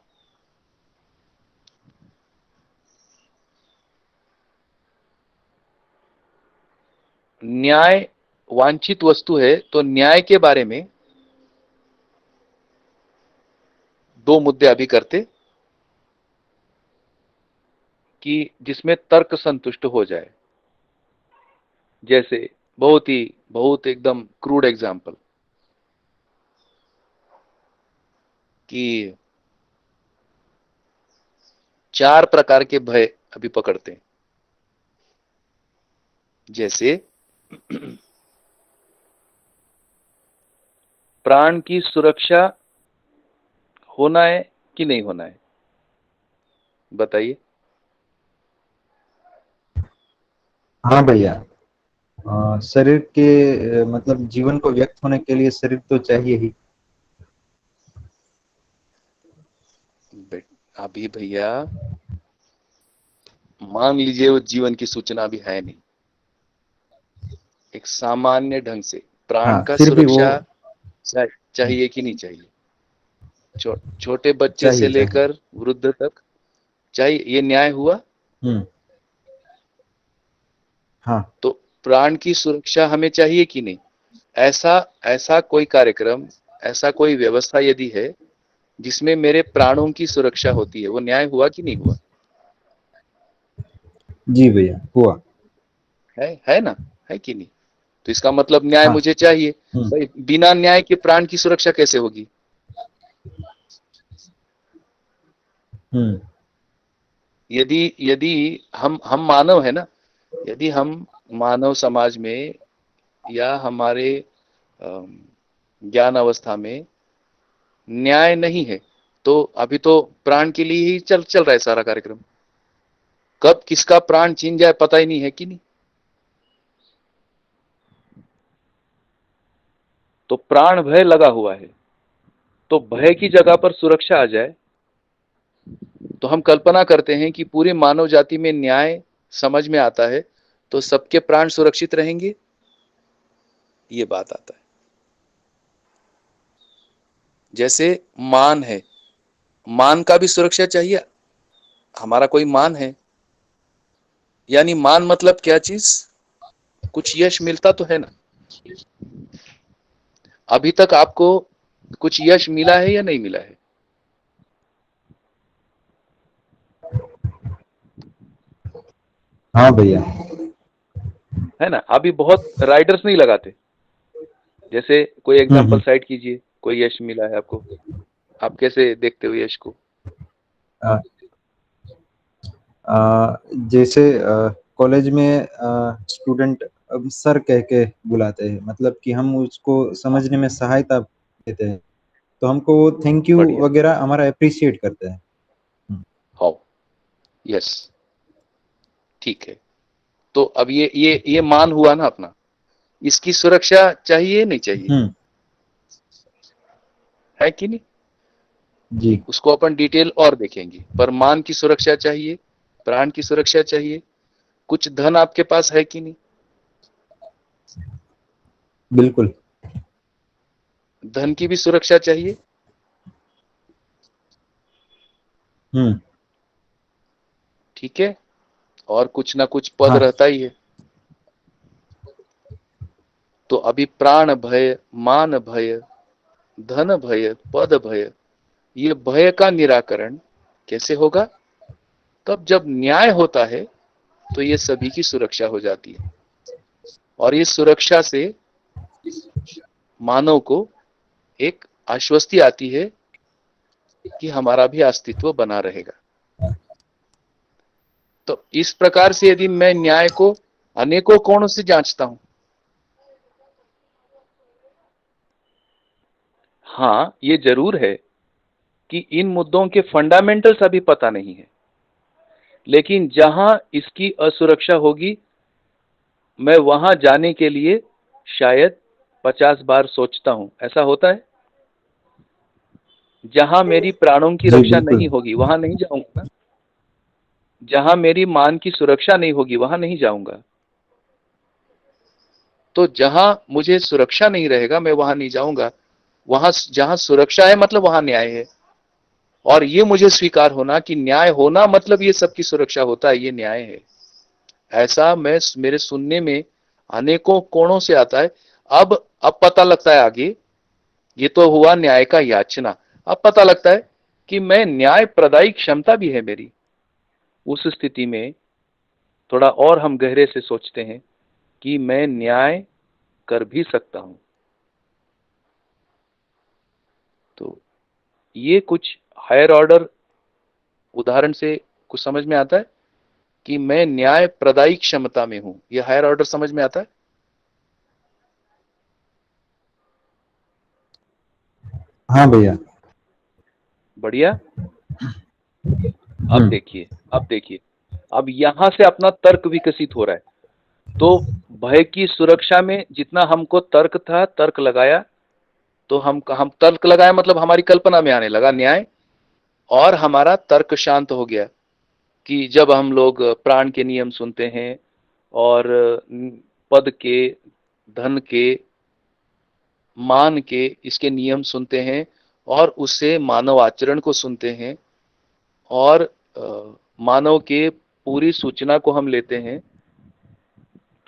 [SPEAKER 4] न्याय वांछित वस्तु है, तो न्याय के बारे में दो मुद्दे अभी करते कि जिसमें तर्क संतुष्ट हो जाए। जैसे बहुत एकदम क्रूड एग्जांपल कि 4 प्रकार के भय अभी पकड़ते हैं। जैसे प्राण की सुरक्षा होना है कि नहीं होना है, बताइए।
[SPEAKER 6] हाँ भैया, शरीर के मतलब जीवन को व्यक्त होने के लिए शरीर तो चाहिए ही।
[SPEAKER 4] अभी भैया मान लीजिए वो जीवन की सूचना भी है नहीं, एक सामान्य ढंग से प्राण
[SPEAKER 6] हाँ,
[SPEAKER 4] का
[SPEAKER 6] फिर भी वो
[SPEAKER 4] सुरक्षा चाहिए कि नहीं चाहिए, छोटे बच्चे से
[SPEAKER 6] चाहिए चाहिए।
[SPEAKER 4] लेकर वृद्ध तक चाहिए, ये न्याय हुआ।
[SPEAKER 6] हम्म। हाँ।
[SPEAKER 4] तो प्राण की सुरक्षा हमें चाहिए कि नहीं? ऐसा ऐसा कोई कार्यक्रम, ऐसा कोई व्यवस्था यदि है जिसमें मेरे प्राणों की सुरक्षा होती है, वो न्याय हुआ कि नहीं हुआ?
[SPEAKER 6] जी भैया, हुआ।
[SPEAKER 4] है ना? है कि नहीं? तो इसका मतलब न्याय
[SPEAKER 6] हाँ।
[SPEAKER 4] मुझे चाहिए भाई। बिना न्याय के प्राण की सुरक्षा कैसे होगी?
[SPEAKER 6] हम्म।
[SPEAKER 4] यदि यदि हम मानव है ना, यदि हम मानव समाज में या हमारे ज्ञान अवस्था में न्याय नहीं है, तो अभी तो प्राण के लिए ही चल रहा है सारा कार्यक्रम। कब किसका प्राण छीन जाए पता ही नहीं, है कि नहीं? तो प्राण भय लगा हुआ है, तो भय की जगह पर सुरक्षा आ जाए, तो हम कल्पना करते हैं कि पूरी मानव जाति में न्याय समझ में आता है, तो सबके प्राण सुरक्षित रहेंगे, ये बात आता है। जैसे मान है, मान का भी सुरक्षा चाहिए। हमारा कोई मान है, यानी मान मतलब क्या चीज? कुछ यश मिलता तो है ना। अभी तक आपको कुछ यश मिला है या नहीं मिला है?
[SPEAKER 6] हाँ भैया।
[SPEAKER 4] है ना? अभी बहुत राइडर्स नहीं लगाते। जैसे कोई एग्जांपल साइड कीजिए, कोई यश मिला है आपको, आप कैसे देखते हो यश को?
[SPEAKER 6] आ, जैसे कॉलेज में स्टूडेंट सर कह के बुलाते हैं, मतलब कि हम उसको समझने में सहायता देते हैं, तो हमको वो थैंक यू
[SPEAKER 4] बढ़िया।
[SPEAKER 6] वगैरह हमारा अप्रिशिएट करते हैं।
[SPEAKER 4] हाउ? यस, ठीक है। तो अब ये मान हुआ ना अपना, इसकी सुरक्षा चाहिए नहीं चाहिए? है कि नहीं?
[SPEAKER 6] जी।
[SPEAKER 4] उसको अपन डिटेल और देखेंगे, पर मान की सुरक्षा चाहिए, प्राण की सुरक्षा चाहिए। कुछ धन आपके पास है कि नहीं?
[SPEAKER 6] बिल्कुल।
[SPEAKER 4] धन की भी सुरक्षा चाहिए। ठीक है, और कुछ ना कुछ पद
[SPEAKER 6] हाँ।
[SPEAKER 4] रहता ही है। तो अभी प्राण भय, मान भय, धन भय, पद भय, ये भय का निराकरण कैसे होगा? तब जब न्याय होता है, तो ये सभी की सुरक्षा हो जाती है, और ये सुरक्षा से मानव को एक आश्वस्ति आती है कि हमारा भी अस्तित्व बना रहेगा। तो इस प्रकार से यदि मैं न्याय को अनेकों कोणों से जांचता हूं, हाँ ये जरूर है कि इन मुद्दों के फंडामेंटल्स अभी पता नहीं है, लेकिन जहां इसकी असुरक्षा होगी, मैं वहां जाने के लिए शायद 50 बार सोचता हूं। ऐसा होता है? जहां मेरी प्राणों की
[SPEAKER 6] जी
[SPEAKER 4] रक्षा
[SPEAKER 6] बिल्कुल।
[SPEAKER 4] नहीं होगी वहां नहीं जाऊंगा ना। जहां मेरी मान की सुरक्षा नहीं होगी वहां नहीं जाऊंगा। तो जहां मुझे सुरक्षा नहीं रहेगा मैं वहां नहीं जाऊंगा। वहां जहां सुरक्षा है मतलब वहां न्याय है, और ये मुझे स्वीकार होना कि न्याय होना मतलब ये सबकी सुरक्षा होता है, ये न्याय है। ऐसा मैं मेरे सुनने में अनेकों कोणों से आता है। अब पता लगता है आगे, ये तो हुआ न्याय का याचना। अब पता लगता है कि मैं न्याय प्रदायी क्षमता भी है मेरी। उस स्थिति में थोड़ा और हम गहरे से सोचते हैं कि मैं न्याय कर भी सकता हूं। तो ये कुछ हायर ऑर्डर उदाहरण से कुछ समझ में आता है कि मैं न्याय प्रदायी क्षमता में हूं। ये हायर ऑर्डर समझ में आता है?
[SPEAKER 6] हाँ भैया।
[SPEAKER 4] बढ़िया। अब देखिए, अब यहां से अपना तर्क विकसित हो रहा है। तो भय की सुरक्षा में जितना हमको तर्क था, तर्क लगाया, तो हम तर्क लगाया मतलब हमारी कल्पना में आने लगा न्याय, और हमारा तर्क शांत हो गया कि जब हम लोग प्राण के नियम सुनते हैं और पद के, धन के, मान के, इसके नियम सुनते हैं और उससे मानव आचरण को सुनते हैं, और मानव के पूरी सूचना को हम लेते हैं,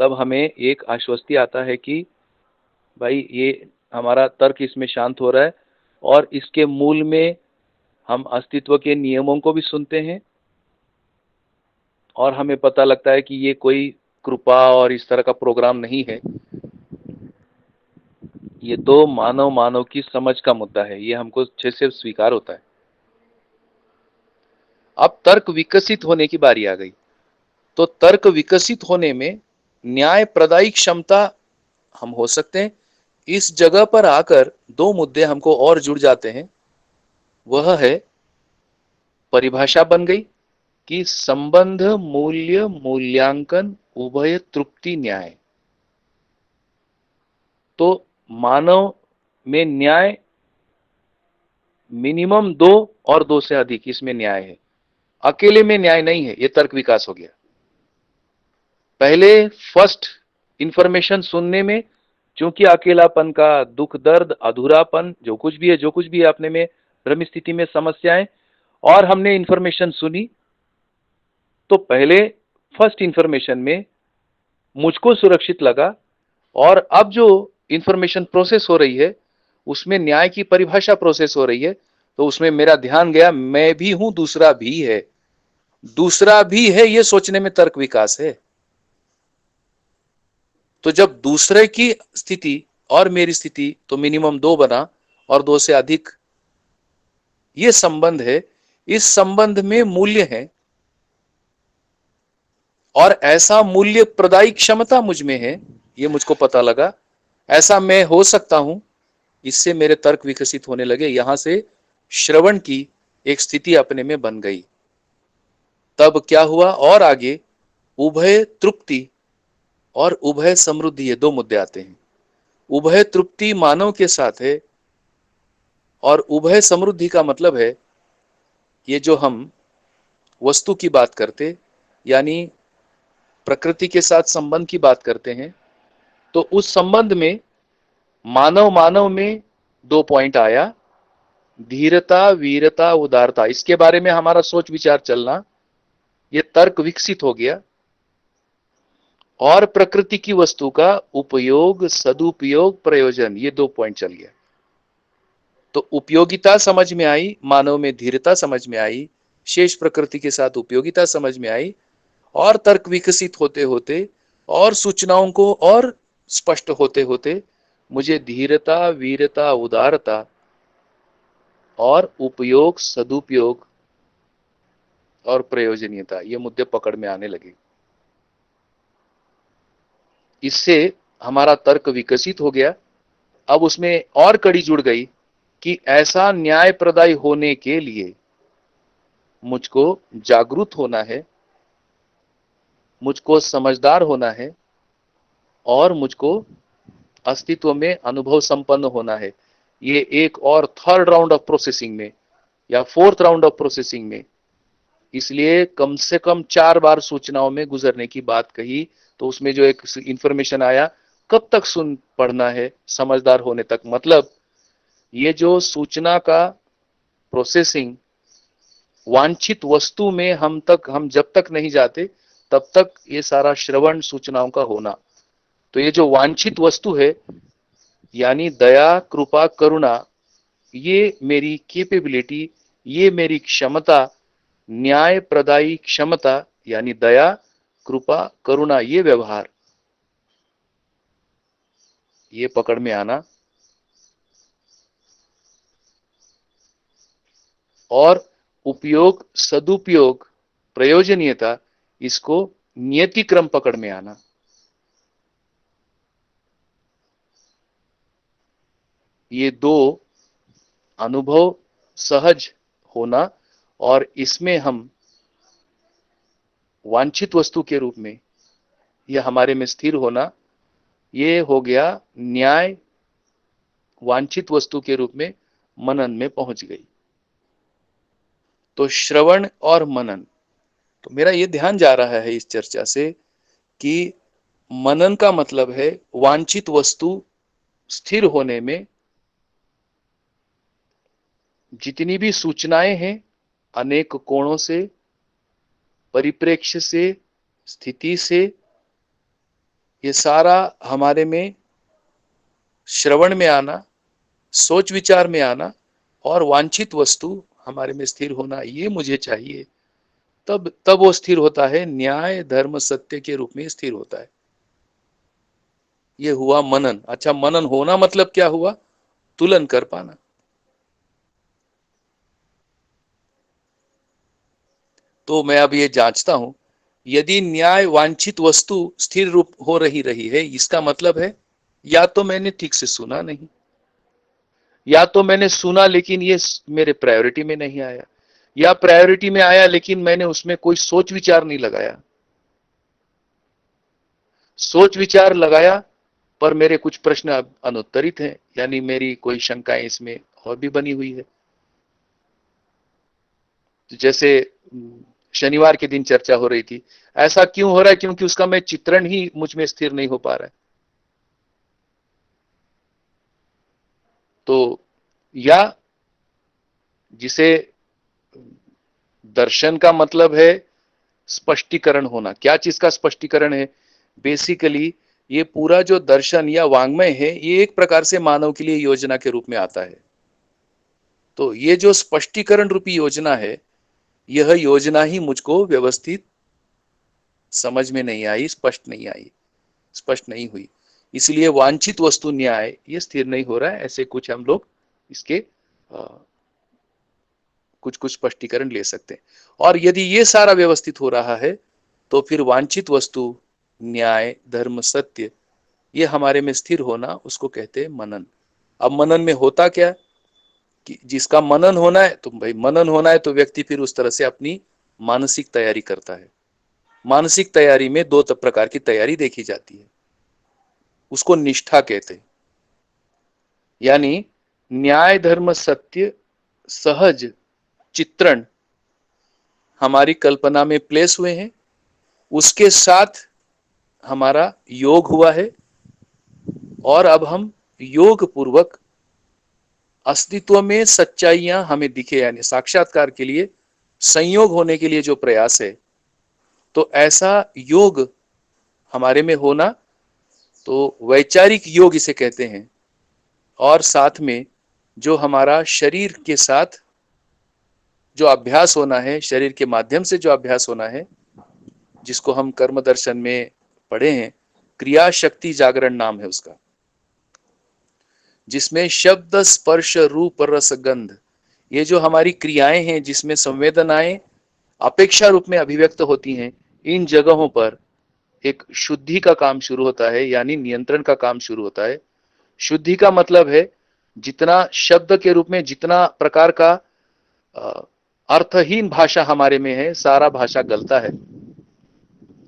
[SPEAKER 4] तब हमें एक आश्वस्ति आता है कि भाई ये हमारा तर्क इसमें शांत हो रहा है, और इसके मूल में हम अस्तित्व के नियमों को भी सुनते हैं, और हमें पता लगता है कि ये कोई कृपा और इस तरह का प्रोग्राम नहीं है, ये तो मानव की समझ का मुद्दा है, ये हमको अच्छे से स्वीकार होता है। अब तर्क विकसित होने की बारी आ गई। तो तर्क विकसित होने में न्याय प्रदायी क्षमता हम हो सकते हैं। इस जगह पर आकर दो मुद्दे हमको और जुड़ जाते हैं। वह है परिभाषा बन गई कि संबंध मूल्य मूल्यांकन उभय तृप्ति न्याय। तो मानव में न्याय मिनिमम 2 और 2 से अधिक, इसमें न्याय है। अकेले में न्याय नहीं है। ये तर्क विकास हो गया। पहले फर्स्ट इंफॉर्मेशन सुनने में, क्योंकि अकेलापन का दुख दर्द अधूरापन जो कुछ भी है अपने में भ्रम स्थिति में समस्याएं, और हमने इंफॉर्मेशन सुनी, तो पहले फर्स्ट इंफॉर्मेशन में मुझको सुरक्षित लगा, और अब जो इंफॉर्मेशन प्रोसेस हो रही है उसमें न्याय की परिभाषा प्रोसेस हो रही है। तो उसमें मेरा ध्यान गया, मैं भी हूं, दूसरा भी है, दूसरा भी है, ये सोचने में तर्क विकास है। तो जब दूसरे की स्थिति और मेरी स्थिति तो मिनिमम 2 बना, और 2 से अधिक ये संबंध है। इस संबंध में मूल्य है, और ऐसा मूल्य प्रदायी क्षमता मुझ में है, ये मुझको पता लगा। ऐसा मैं हो सकता हूं, इससे मेरे तर्क विकसित होने लगे। यहां से श्रवण की एक स्थिति अपने में बन गई। तब क्या हुआ और आगे उभय तृप्ति और उभय समृद्धि, ये 2 मुद्दे आते हैं। उभय तृप्ति मानव के साथ है, और उभय समृद्धि का मतलब है ये जो हम वस्तु की बात करते, यानी प्रकृति के साथ संबंध की बात करते हैं, तो उस संबंध में मानव में 2 पॉइंट आया, धीरता वीरता उदारता। इसके बारे में हमारा सोच विचार चलना, ये तर्क विकसित हो गया। और प्रकृति की वस्तु का उपयोग सदुपयोग प्रयोजन, ये 2 पॉइंट चल गया। तो उपयोगिता समझ में आई, मानव में धीरता समझ में आई, शेष प्रकृति के साथ उपयोगिता समझ में आई, और तर्क विकसित होते होते और सूचनाओं को और स्पष्ट होते होते मुझे धीरता वीरता उदारता और उपयोग सदुपयोग और प्रयोजनीयता, ये मुद्दे पकड़ में आने लगे। इससे हमारा तर्क विकसित हो गया। अब उसमें और कड़ी जुड़ गई कि ऐसा न्याय प्रदायी होने के लिए मुझको जागरूक होना है, मुझको समझदार होना है, और मुझको अस्तित्व में अनुभव संपन्न होना है। ये एक और थर्ड राउंड ऑफ प्रोसेसिंग में या फोर्थ राउंड ऑफ प्रोसेसिंग में, इसलिए कम से कम 4 बार सूचनाओं में गुजरने की बात कही। तो उसमें जो एक इंफॉर्मेशन आया, कब तक सुन पढ़ना है, समझदार होने तक। मतलब ये जो सूचना का प्रोसेसिंग, वांछित वस्तु में हम जब तक नहीं जाते तब तक ये सारा श्रवण सूचनाओं का होना। तो ये जो वांछित वस्तु है, यानी दया कृपा करुणा, ये मेरी कैपेबिलिटी, ये मेरी क्षमता, न्याय प्रदायी क्षमता, यानी दया कृपा करुणा, ये व्यवहार, ये पकड़ में आना, और उपयोग सदुपयोग प्रयोजनीयता, इसको नियति क्रम पकड़ में आना। ये 2 अनुभव सहज होना, और इसमें हम वांछित वस्तु के रूप में यह हमारे में स्थिर होना, ये हो गया न्याय। वांछित वस्तु के रूप में मनन में पहुंच गई। तो श्रवण और मनन, तो मेरा ये ध्यान जा रहा है इस चर्चा से कि मनन का मतलब है वांछित वस्तु स्थिर होने में जितनी भी सूचनाएं हैं, अनेक कोणों से, परिप्रेक्ष्य से, स्थिति से, ये सारा हमारे में श्रवण में आना, सोच विचार में आना और वांछित वस्तु हमारे में स्थिर होना, ये मुझे चाहिए, तब वो स्थिर होता है, न्याय धर्म सत्य के रूप में स्थिर होता है। ये हुआ मनन। अच्छा, मनन होना मतलब क्या हुआ? तुलन कर पाना। तो मैं अब ये जांचता हूं, यदि न्याय वांछित वस्तु स्थिर रूप हो रही है, इसका मतलब है या तो मैंने ठीक से सुना नहीं, या तो मैंने सुना लेकिन ये मेरे प्रायोरिटी में नहीं आया, या प्रायोरिटी में आया लेकिन मैंने उसमें कोई सोच विचार नहीं लगाया। सोच विचार लगाया पर मेरे कुछ प्रश्न अनुत्तरित हैं, यानी मेरी कोई शंकाएं इसमें और भी बनी हुई है। तो जैसे शनिवार के दिन चर्चा हो रही थी, ऐसा क्यों हो रहा है? क्योंकि उसका मैं चित्रण ही मुझ में स्थिर नहीं हो पा रहा है। तो या जिसे दर्शन का मतलब है स्पष्टीकरण होना। क्या चीज का स्पष्टीकरण है? बेसिकली ये पूरा जो दर्शन या वांग्मय है, ये एक प्रकार से मानव के लिए योजना के रूप में आता है। तो ये जो स्पष्टीकरण रूपी योजना है, यह योजना ही मुझको व्यवस्थित समझ में नहीं आई, स्पष्ट नहीं हुई। इसलिए वांछित वस्तु न्याय ये स्थिर नहीं हो रहा है। ऐसे कुछ हम लोग इसके कुछ स्पष्टीकरण ले सकते हैं। और यदि ये सारा व्यवस्थित हो रहा है, तो फिर वांछित वस्तु न्याय धर्म सत्य ये हमारे में स्थिर होना, उसको कहते हैं मनन। अब मनन में होता क्या कि जिसका मनन होना है, तो भाई मनन होना है तो व्यक्ति फिर उस तरह से अपनी मानसिक तैयारी करता है। मानसिक तैयारी में दो प्रकार की तैयारी देखी जाती है, उसको निष्ठा कहते हैं। यानी न्याय धर्म सत्य सहज चित्रण हमारी कल्पना में प्लेस हुए हैं, उसके साथ हमारा योग हुआ है, और अब हम योग पूर्वक अस्तित्व में सच्चाइयां हमें दिखे, यानी साक्षात्कार के लिए संयोग होने के लिए जो प्रयास है, तो ऐसा योग हमारे में होना, तो वैचारिक योग इसे कहते हैं। और साथ में जो हमारा शरीर के साथ जो अभ्यास होना है, शरीर के माध्यम से जो अभ्यास होना है, जिसको हम कर्म दर्शन में पढ़े हैं, क्रिया शक्ति जागरण नाम है उसका, जिसमें शब्द स्पर्श रूप रस गंध, ये जो हमारी क्रियाएं हैं जिसमें संवेदनाएं अपेक्षा रूप में अभिव्यक्त होती हैं, इन जगहों पर एक शुद्धि का काम शुरू होता है, यानी नियंत्रण का काम शुरू होता है। शुद्धि का मतलब है जितना शब्द के रूप में जितना प्रकार का अर्थहीन भाषा हमारे में है, सारा भाषा गलता है।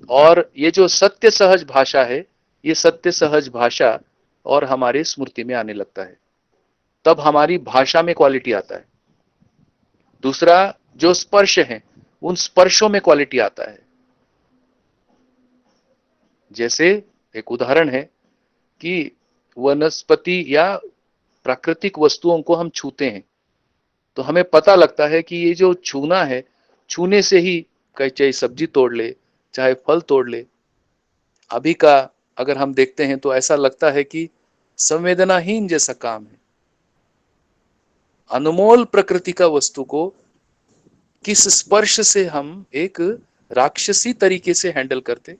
[SPEAKER 4] और ये जो सत्य सहज भाषा है, ये सत्य सहज भाषा और हमारे स्मृति में आने लगता है, तब हमारी भाषा में क्वालिटी आता है। दूसरा जो स्पर्श है, उन स्पर्शों में क्वालिटी आता है। जैसे एक उदाहरण है कि वनस्पति या प्राकृतिक वस्तुओं को हम छूते हैं, तो हमें पता लगता है कि ये जो छूना है, छूने से ही चाहे सब्जी तोड़ ले, चाहे फल तोड़ ले, अभी का अगर हम देखते हैं तो ऐसा लगता है कि संवेदनाहीन जैसा काम है। अनमोल प्रकृति का वस्तु को किस स्पर्श से हम एक राक्षसी तरीके से हैंडल करते,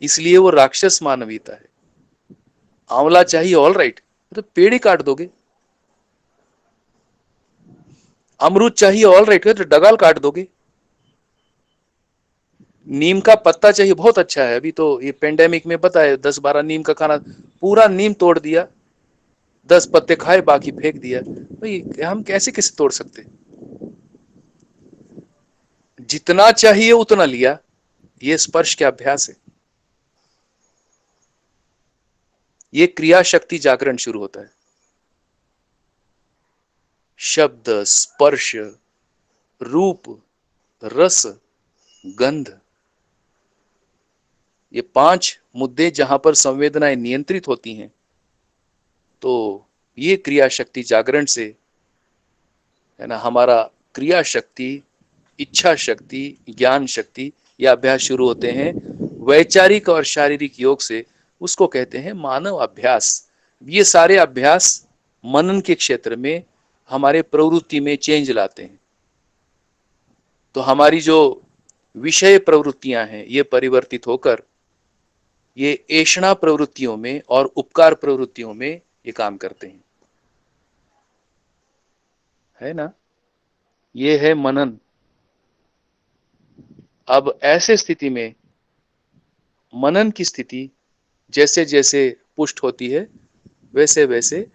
[SPEAKER 4] इसलिए वो राक्षस मानवीयता है। आंवला चाहिए, ऑल राइट, तो पेड़ ही काट दोगे। अमरूद चाहिए, ऑल राइट, तो डगाल काट दोगे। नीम का पत्ता चाहिए, बहुत अच्छा है, अभी तो ये पेंडेमिक में पता है 10-12 नीम का खाना, पूरा नीम तोड़ दिया, 10 पत्ते खाए बाकी फेंक दिया। भाई हम कैसे तोड़ सकते? जितना चाहिए उतना लिया, ये स्पर्श का अभ्यास है। ये क्रिया शक्ति जागरण शुरू होता है। शब्द स्पर्श रूप रस गंध, ये 5 मुद्दे जहां पर संवेदनाएं नियंत्रित होती हैं, तो ये क्रिया शक्ति जागरण से, है ना, हमारा क्रिया शक्ति, इच्छा शक्ति, ज्ञान शक्ति, ये अभ्यास शुरू होते हैं वैचारिक और शारीरिक योग से, उसको कहते हैं मानव अभ्यास। ये सारे अभ्यास मनन के क्षेत्र में हमारे प्रवृत्ति में चेंज लाते हैं। तो हमारी जो विषय प्रवृत्तियां हैं ये परिवर्तित होकर ये ऐषणा प्रवृत्तियों में और उपकार प्रवृत्तियों में ये काम करते हैं, है ना। ये है मनन। अब ऐसे स्थिति में मनन की स्थिति जैसे जैसे पुष्ट होती है वैसे वैसे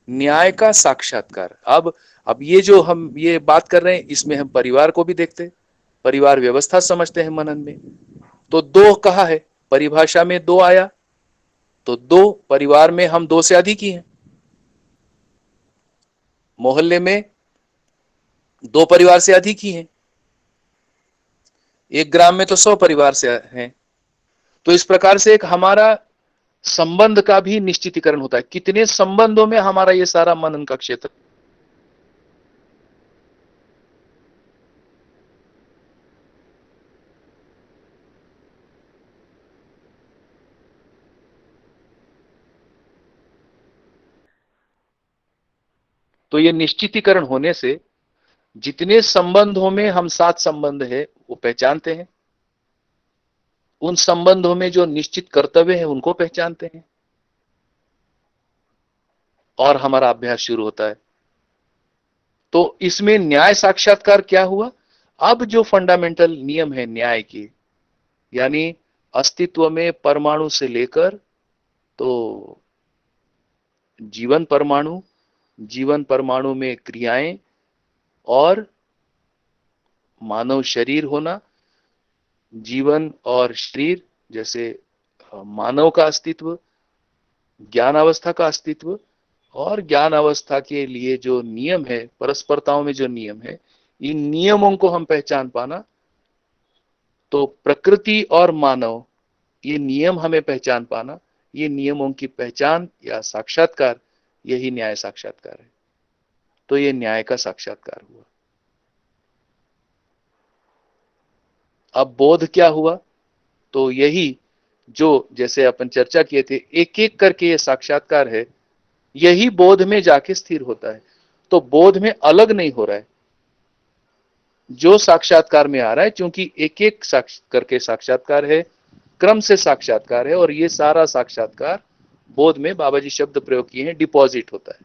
[SPEAKER 4] न्याय का साक्षात्कार। अब ये जो हम ये बात कर रहे हैं इसमें हम परिवार को भी देखते हैं, परिवार व्यवस्था समझते हैं मनन में। तो दो कहा है, परिभाषा में दो आया, तो दो परिवार में हम दो से अधिक ही हैं। मोहल्ले में दो परिवार से अधिक ही हैं। एक ग्राम में तो 100 परिवार से हैं। तो इस प्रकार से एक हमारा संबंध का भी निश्चितीकरण होता है, कितने संबंधों में हमारा ये सारा मनन का क्षेत्र। तो ये निश्चितीकरण होने से जितने संबंधों में हम साथ संबंध है वो पहचानते हैं, उन संबंधों में जो निश्चित कर्तव्य है उनको पहचानते हैं, और हमारा अभ्यास शुरू होता है। तो इसमें न्याय साक्षात्कार क्या हुआ? अब जो फंडामेंटल नियम है न्याय के, यानी अस्तित्व में परमाणु से लेकर तो जीवन परमाणु, जीवन परमाणु में क्रियाएं और मानव शरीर होना, जीवन और शरीर जैसे मानव का अस्तित्व, ज्ञान अवस्था का अस्तित्व, और ज्ञान अवस्था के लिए जो नियम है, परस्परताओं में जो नियम है, इन नियमों को हम पहचान पाना। तो प्रकृति और मानव, ये नियम हमें पहचान पाना, ये नियमों की पहचान या साक्षात्कार, यही न्याय साक्षात्कार है। तो ये न्याय का साक्षात्कार हुआ। अब बोध क्या हुआ? तो यही जो जैसे अपन चर्चा किए थे, एक एक करके ये साक्षात्कार है, यही बोध में जाके स्थिर होता है। तो बोध में अलग नहीं हो रहा है, जो साक्षात्कार में आ रहा है, क्योंकि एक एक करके साक्षात्कार है, क्रम से साक्षात्कार है, और ये सारा साक्षात्कार बोध में, बाबा जी शब्द प्रयोग किए हैं, डिपॉजिट होता है।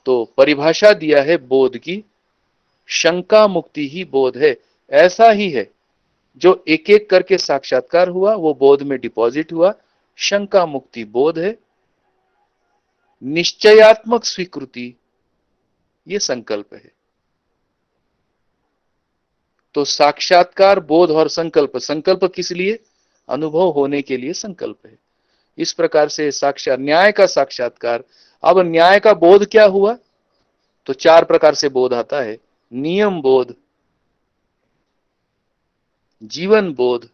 [SPEAKER 4] तो परिभाषा दिया है बोध की, शंका मुक्ति ही बोध है। ऐसा ही है, जो एक एक करके साक्षात्कार हुआ वो बोध में डिपॉजिट हुआ, शंका मुक्ति बोध है। निश्चयात्मक स्वीकृति ये संकल्प है। तो साक्षात्कार, बोध और संकल्प, संकल्प किस लिए? अनुभव होने के लिए संकल्प है। इस प्रकार से साक्षात न्याय का साक्षात्कार। अब न्याय का बोध क्या हुआ? तो 4 प्रकार से बोध आता है: नियम बोध, जीवन बोध,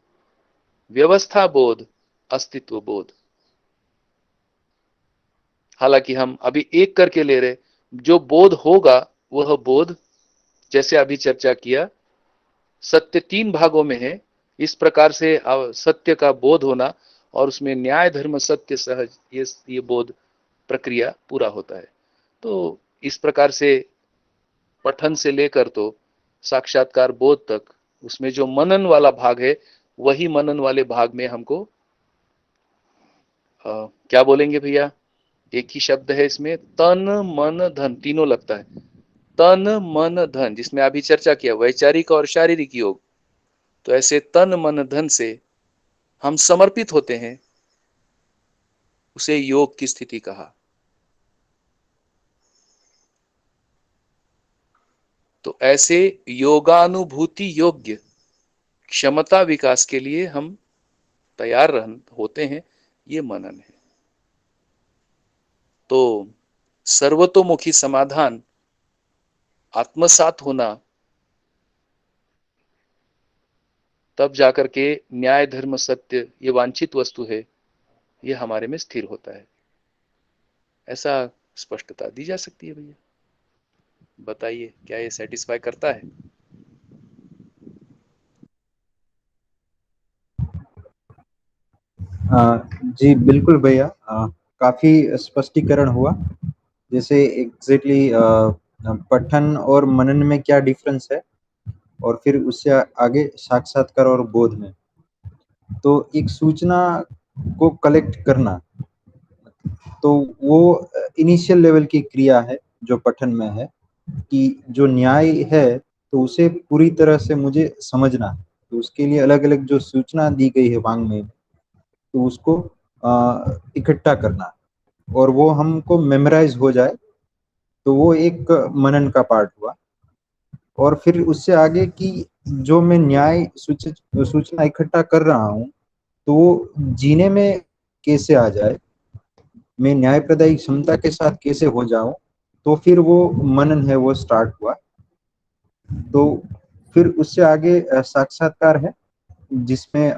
[SPEAKER 4] व्यवस्था बोध, अस्तित्व बोध। हालांकि हम अभी एक करके ले रहे, जो बोध होगा वह बोध, जैसे अभी चर्चा किया, सत्य 3 भागों में है। इस प्रकार से सत्य का बोध होना और उसमें न्याय धर्म सत्य सहज, ये बोध प्रक्रिया पूरा होता है। तो इस प्रकार से पठन से लेकर तो साक्षात्कार बोध तक, उसमें जो मनन वाला भाग है, वही मनन वाले भाग में हमको क्या बोलेंगे भैया? एक ही शब्द है इसमें, तन मन धन, तीनों लगता है। तन मन धन, जिसमें अभी चर्चा किया वैचारिक और शारीरिक योग। तो ऐसे तन मन धन से हम समर्पित होते हैं, उसे योग की स्थिति कहा। तो ऐसे योगानुभूति योग्य क्षमता विकास के लिए हम तैयार होते हैं, ये मनन है। तो सर्वतोमुखी समाधान आत्मसात होना, तब जाकर के न्याय धर्म सत्य, ये वांछित वस्तु है, ये हमारे में स्थिर होता है। ऐसा स्पष्टता दी जा सकती है भैया। बताइए, क्या ये सेटिस्फाई करता है?
[SPEAKER 6] जी बिल्कुल भैया, काफी स्पष्टीकरण हुआ। जैसे एग्जैक्टली पठन और मनन में क्या डिफरेंस है, और फिर उससे आगे साक्षात्कार और बोध में। तो एक सूचना को कलेक्ट करना, तो वो इनिशियल लेवल की क्रिया है जो पठन में है, कि जो न्याय है तो उसे पूरी तरह से मुझे समझना है। तो उसके लिए अलग अलग जो सूचना दी गई है वांग्मय में, तो उसको इकट्ठा करना, और वो हमको मेमोराइज हो जाए, तो वो एक मनन का पार्ट हुआ। और फिर उससे आगे कि जो मैं न्याय सूचना इकट्ठा कर रहा हूँ, तो वो जीने में कैसे आ जाए, मैं न्याय प्रदायी क्षमता के साथ कैसे हो जाऊं, तो फिर वो मनन है वो स्टार्ट हुआ। तो फिर उससे आगे साक्षात्कार है, जिसमें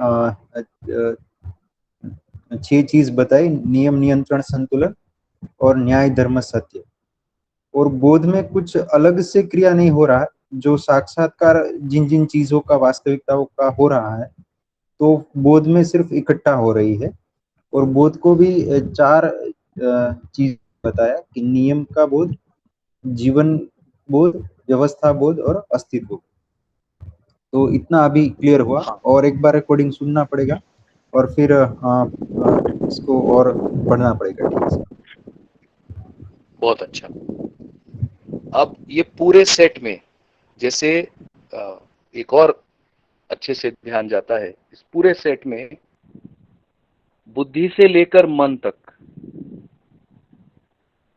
[SPEAKER 6] 6 चीज बताई: नियम, नियंत्रण, संतुलन और न्याय, धर्म, सत्य। और बोध में कुछ अलग से क्रिया नहीं हो रहा है, जो साक्षात्कार जिन जिन चीजों का वास्तविकताओं का हो रहा है, तो बोध में सिर्फ इकट्ठा हो रही है। और बोध को भी 4 चीज बताया, कि नियम का बोध, जीवन बोध, व्यवस्था बोध और अस्तित्व बोध। तो इतना अभी क्लियर हुआ,
[SPEAKER 4] हाँ,
[SPEAKER 6] और एक बार रिकॉर्डिंग सुनना पड़ेगा, और फिर इसको और पढ़ना पड़ेगा ठीक से।
[SPEAKER 4] बहुत अच्छा। अब ये पूरे सेट में जैसे एक और अच्छे से ध्यान जाता है, इस पूरे सेट में बुद्धि से लेकर मन तक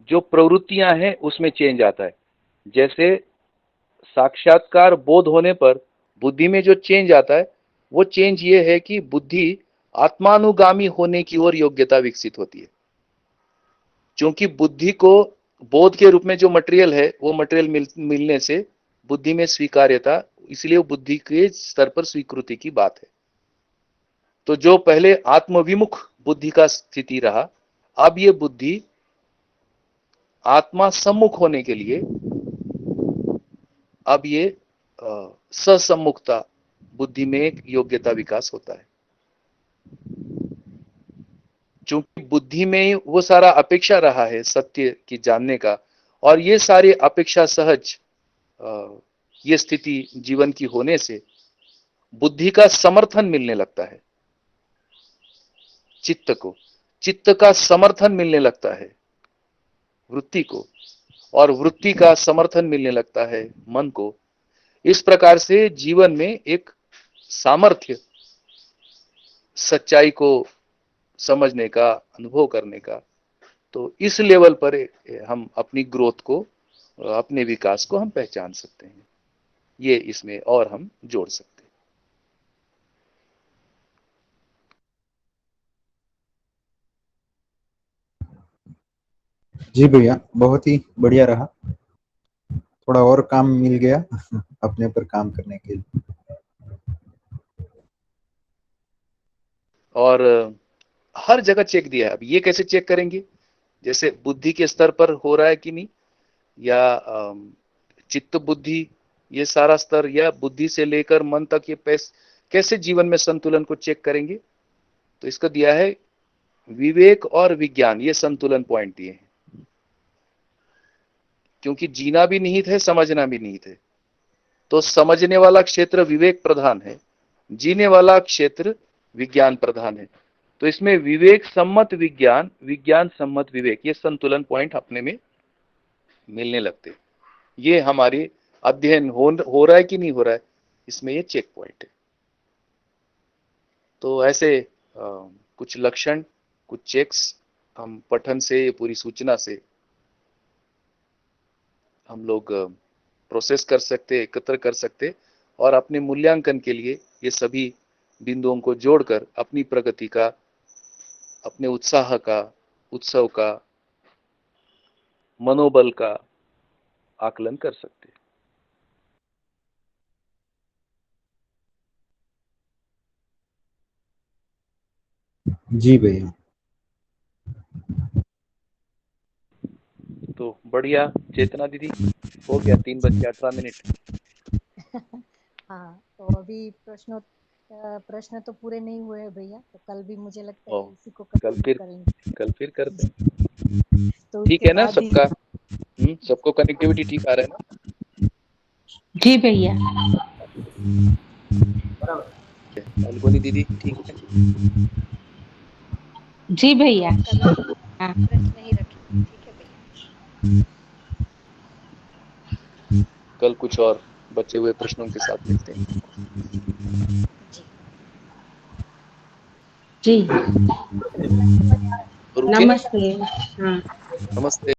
[SPEAKER 4] जो प्रवृत्तियां हैं उसमें चेंज आता है। जैसे साक्षात्कार बोध होने पर बुद्धि में जो चेंज आता है, वो चेंज ये है कि बुद्धि आत्मानुगामी होने की ओर योग्यता विकसित होती है। क्योंकि बुद्धि को बोध के रूप में जो मटेरियल है, वो मटेरियल मिलने से बुद्धि में स्वीकार्यता, इसलिए वो बुद्धि के स्तर पर स्वीकृति की बात है। तो जो पहले आत्मविमुख बुद्धि का स्थिति रहा, अब ये बुद्धि आत्मा सम्मुख होने के लिए अब ये ससम्मुखता बुद्धि में एक योग्यता विकास होता है। चूंकि बुद्धि में वो सारा अपेक्षा रहा है सत्य की जानने का, और ये सारी अपेक्षा सहज ये स्थिति जीवन की होने से बुद्धि का समर्थन मिलने लगता है। चित्त का समर्थन मिलने लगता है वृत्ति को, और वृत्ति का समर्थन मिलने लगता है मन को। इस प्रकार से जीवन में एक सामर्थ्य, सच्चाई को समझने का, अनुभव करने का, तो इस लेवल पर हम अपनी ग्रोथ को, अपने विकास को हम पहचान सकते हैं। ये इसमें और हम जोड़ सकते हैं।
[SPEAKER 6] जी भैया, बहुत ही बढ़िया रहा। थोड़ा और काम मिल गया अपने पर काम करने के लिए।
[SPEAKER 4] और हर जगह चेक दिया है। अब ये कैसे चेक करेंगे? जैसे बुद्धि के स्तर पर हो रहा है कि नहीं, या चित्त बुद्धि, ये सारा स्तर, या बुद्धि से लेकर मन तक, ये कैसे जीवन में संतुलन को चेक करेंगे? तो इसका दिया है विवेक और विज्ञान, ये संतुलन पॉइंट दिए हैं। क्योंकि जीना भी निहित है, समझना भी निहित है। तो समझने वाला क्षेत्र विवेक प्रधान है, जीने वाला क्षेत्र विज्ञान प्रधान है। तो इसमें विवेक सम्मत विज्ञान, विज्ञान सम्मत विवेक, ये संतुलन पॉइंट अपने में मिलने लगते। ये हमारी अध्ययन हो रहा है कि नहीं हो रहा है, इसमें ये चेक पॉइंट है। तो ऐसे कुछ लक्षण, कुछ चेक्स हम पठन से, ये पूरी सूचना से हम लोग प्रोसेस कर सकते, एकत्र कर सकते, और अपने मूल्यांकन के लिए ये सभी बिंदुओं को जोड़कर अपनी प्रगति का, अपने उत्साह का, उत्सव का, मनोबल का आकलन कर सकते।
[SPEAKER 6] जी भैया।
[SPEAKER 4] तो बढ़िया चेतना दीदी, हो गया 3:18।
[SPEAKER 2] हाँ, तो अभी प्रश्नों प्रश्न तो पूरे नहीं हुए हैं भैया, तो कल भी मुझे लगता
[SPEAKER 4] ओ,
[SPEAKER 2] है इसी को
[SPEAKER 4] कल
[SPEAKER 2] कंटिन्यू
[SPEAKER 4] फिर
[SPEAKER 2] करेंगे।
[SPEAKER 4] कल फिर करते हैं।
[SPEAKER 2] तो
[SPEAKER 4] ठीक
[SPEAKER 2] उसके
[SPEAKER 4] है ना
[SPEAKER 2] बाद ही
[SPEAKER 4] सबका? सबको कनेक्टिविटी ठीक आ रहा है ना?
[SPEAKER 3] जी भैया।
[SPEAKER 4] फाल्गुनी दीदी ठीक है?
[SPEAKER 3] जी भैया।
[SPEAKER 2] कल
[SPEAKER 3] हाँ
[SPEAKER 2] प्रश्न ही रखेंगे, ठीक है भैया।
[SPEAKER 4] कल कुछ और बचे हुए प्रश्नों के साथ मिलते हैं।
[SPEAKER 3] जी।
[SPEAKER 4] रुके नहीं?
[SPEAKER 3] नमस्ते। हाँ।
[SPEAKER 4] नमस्ते।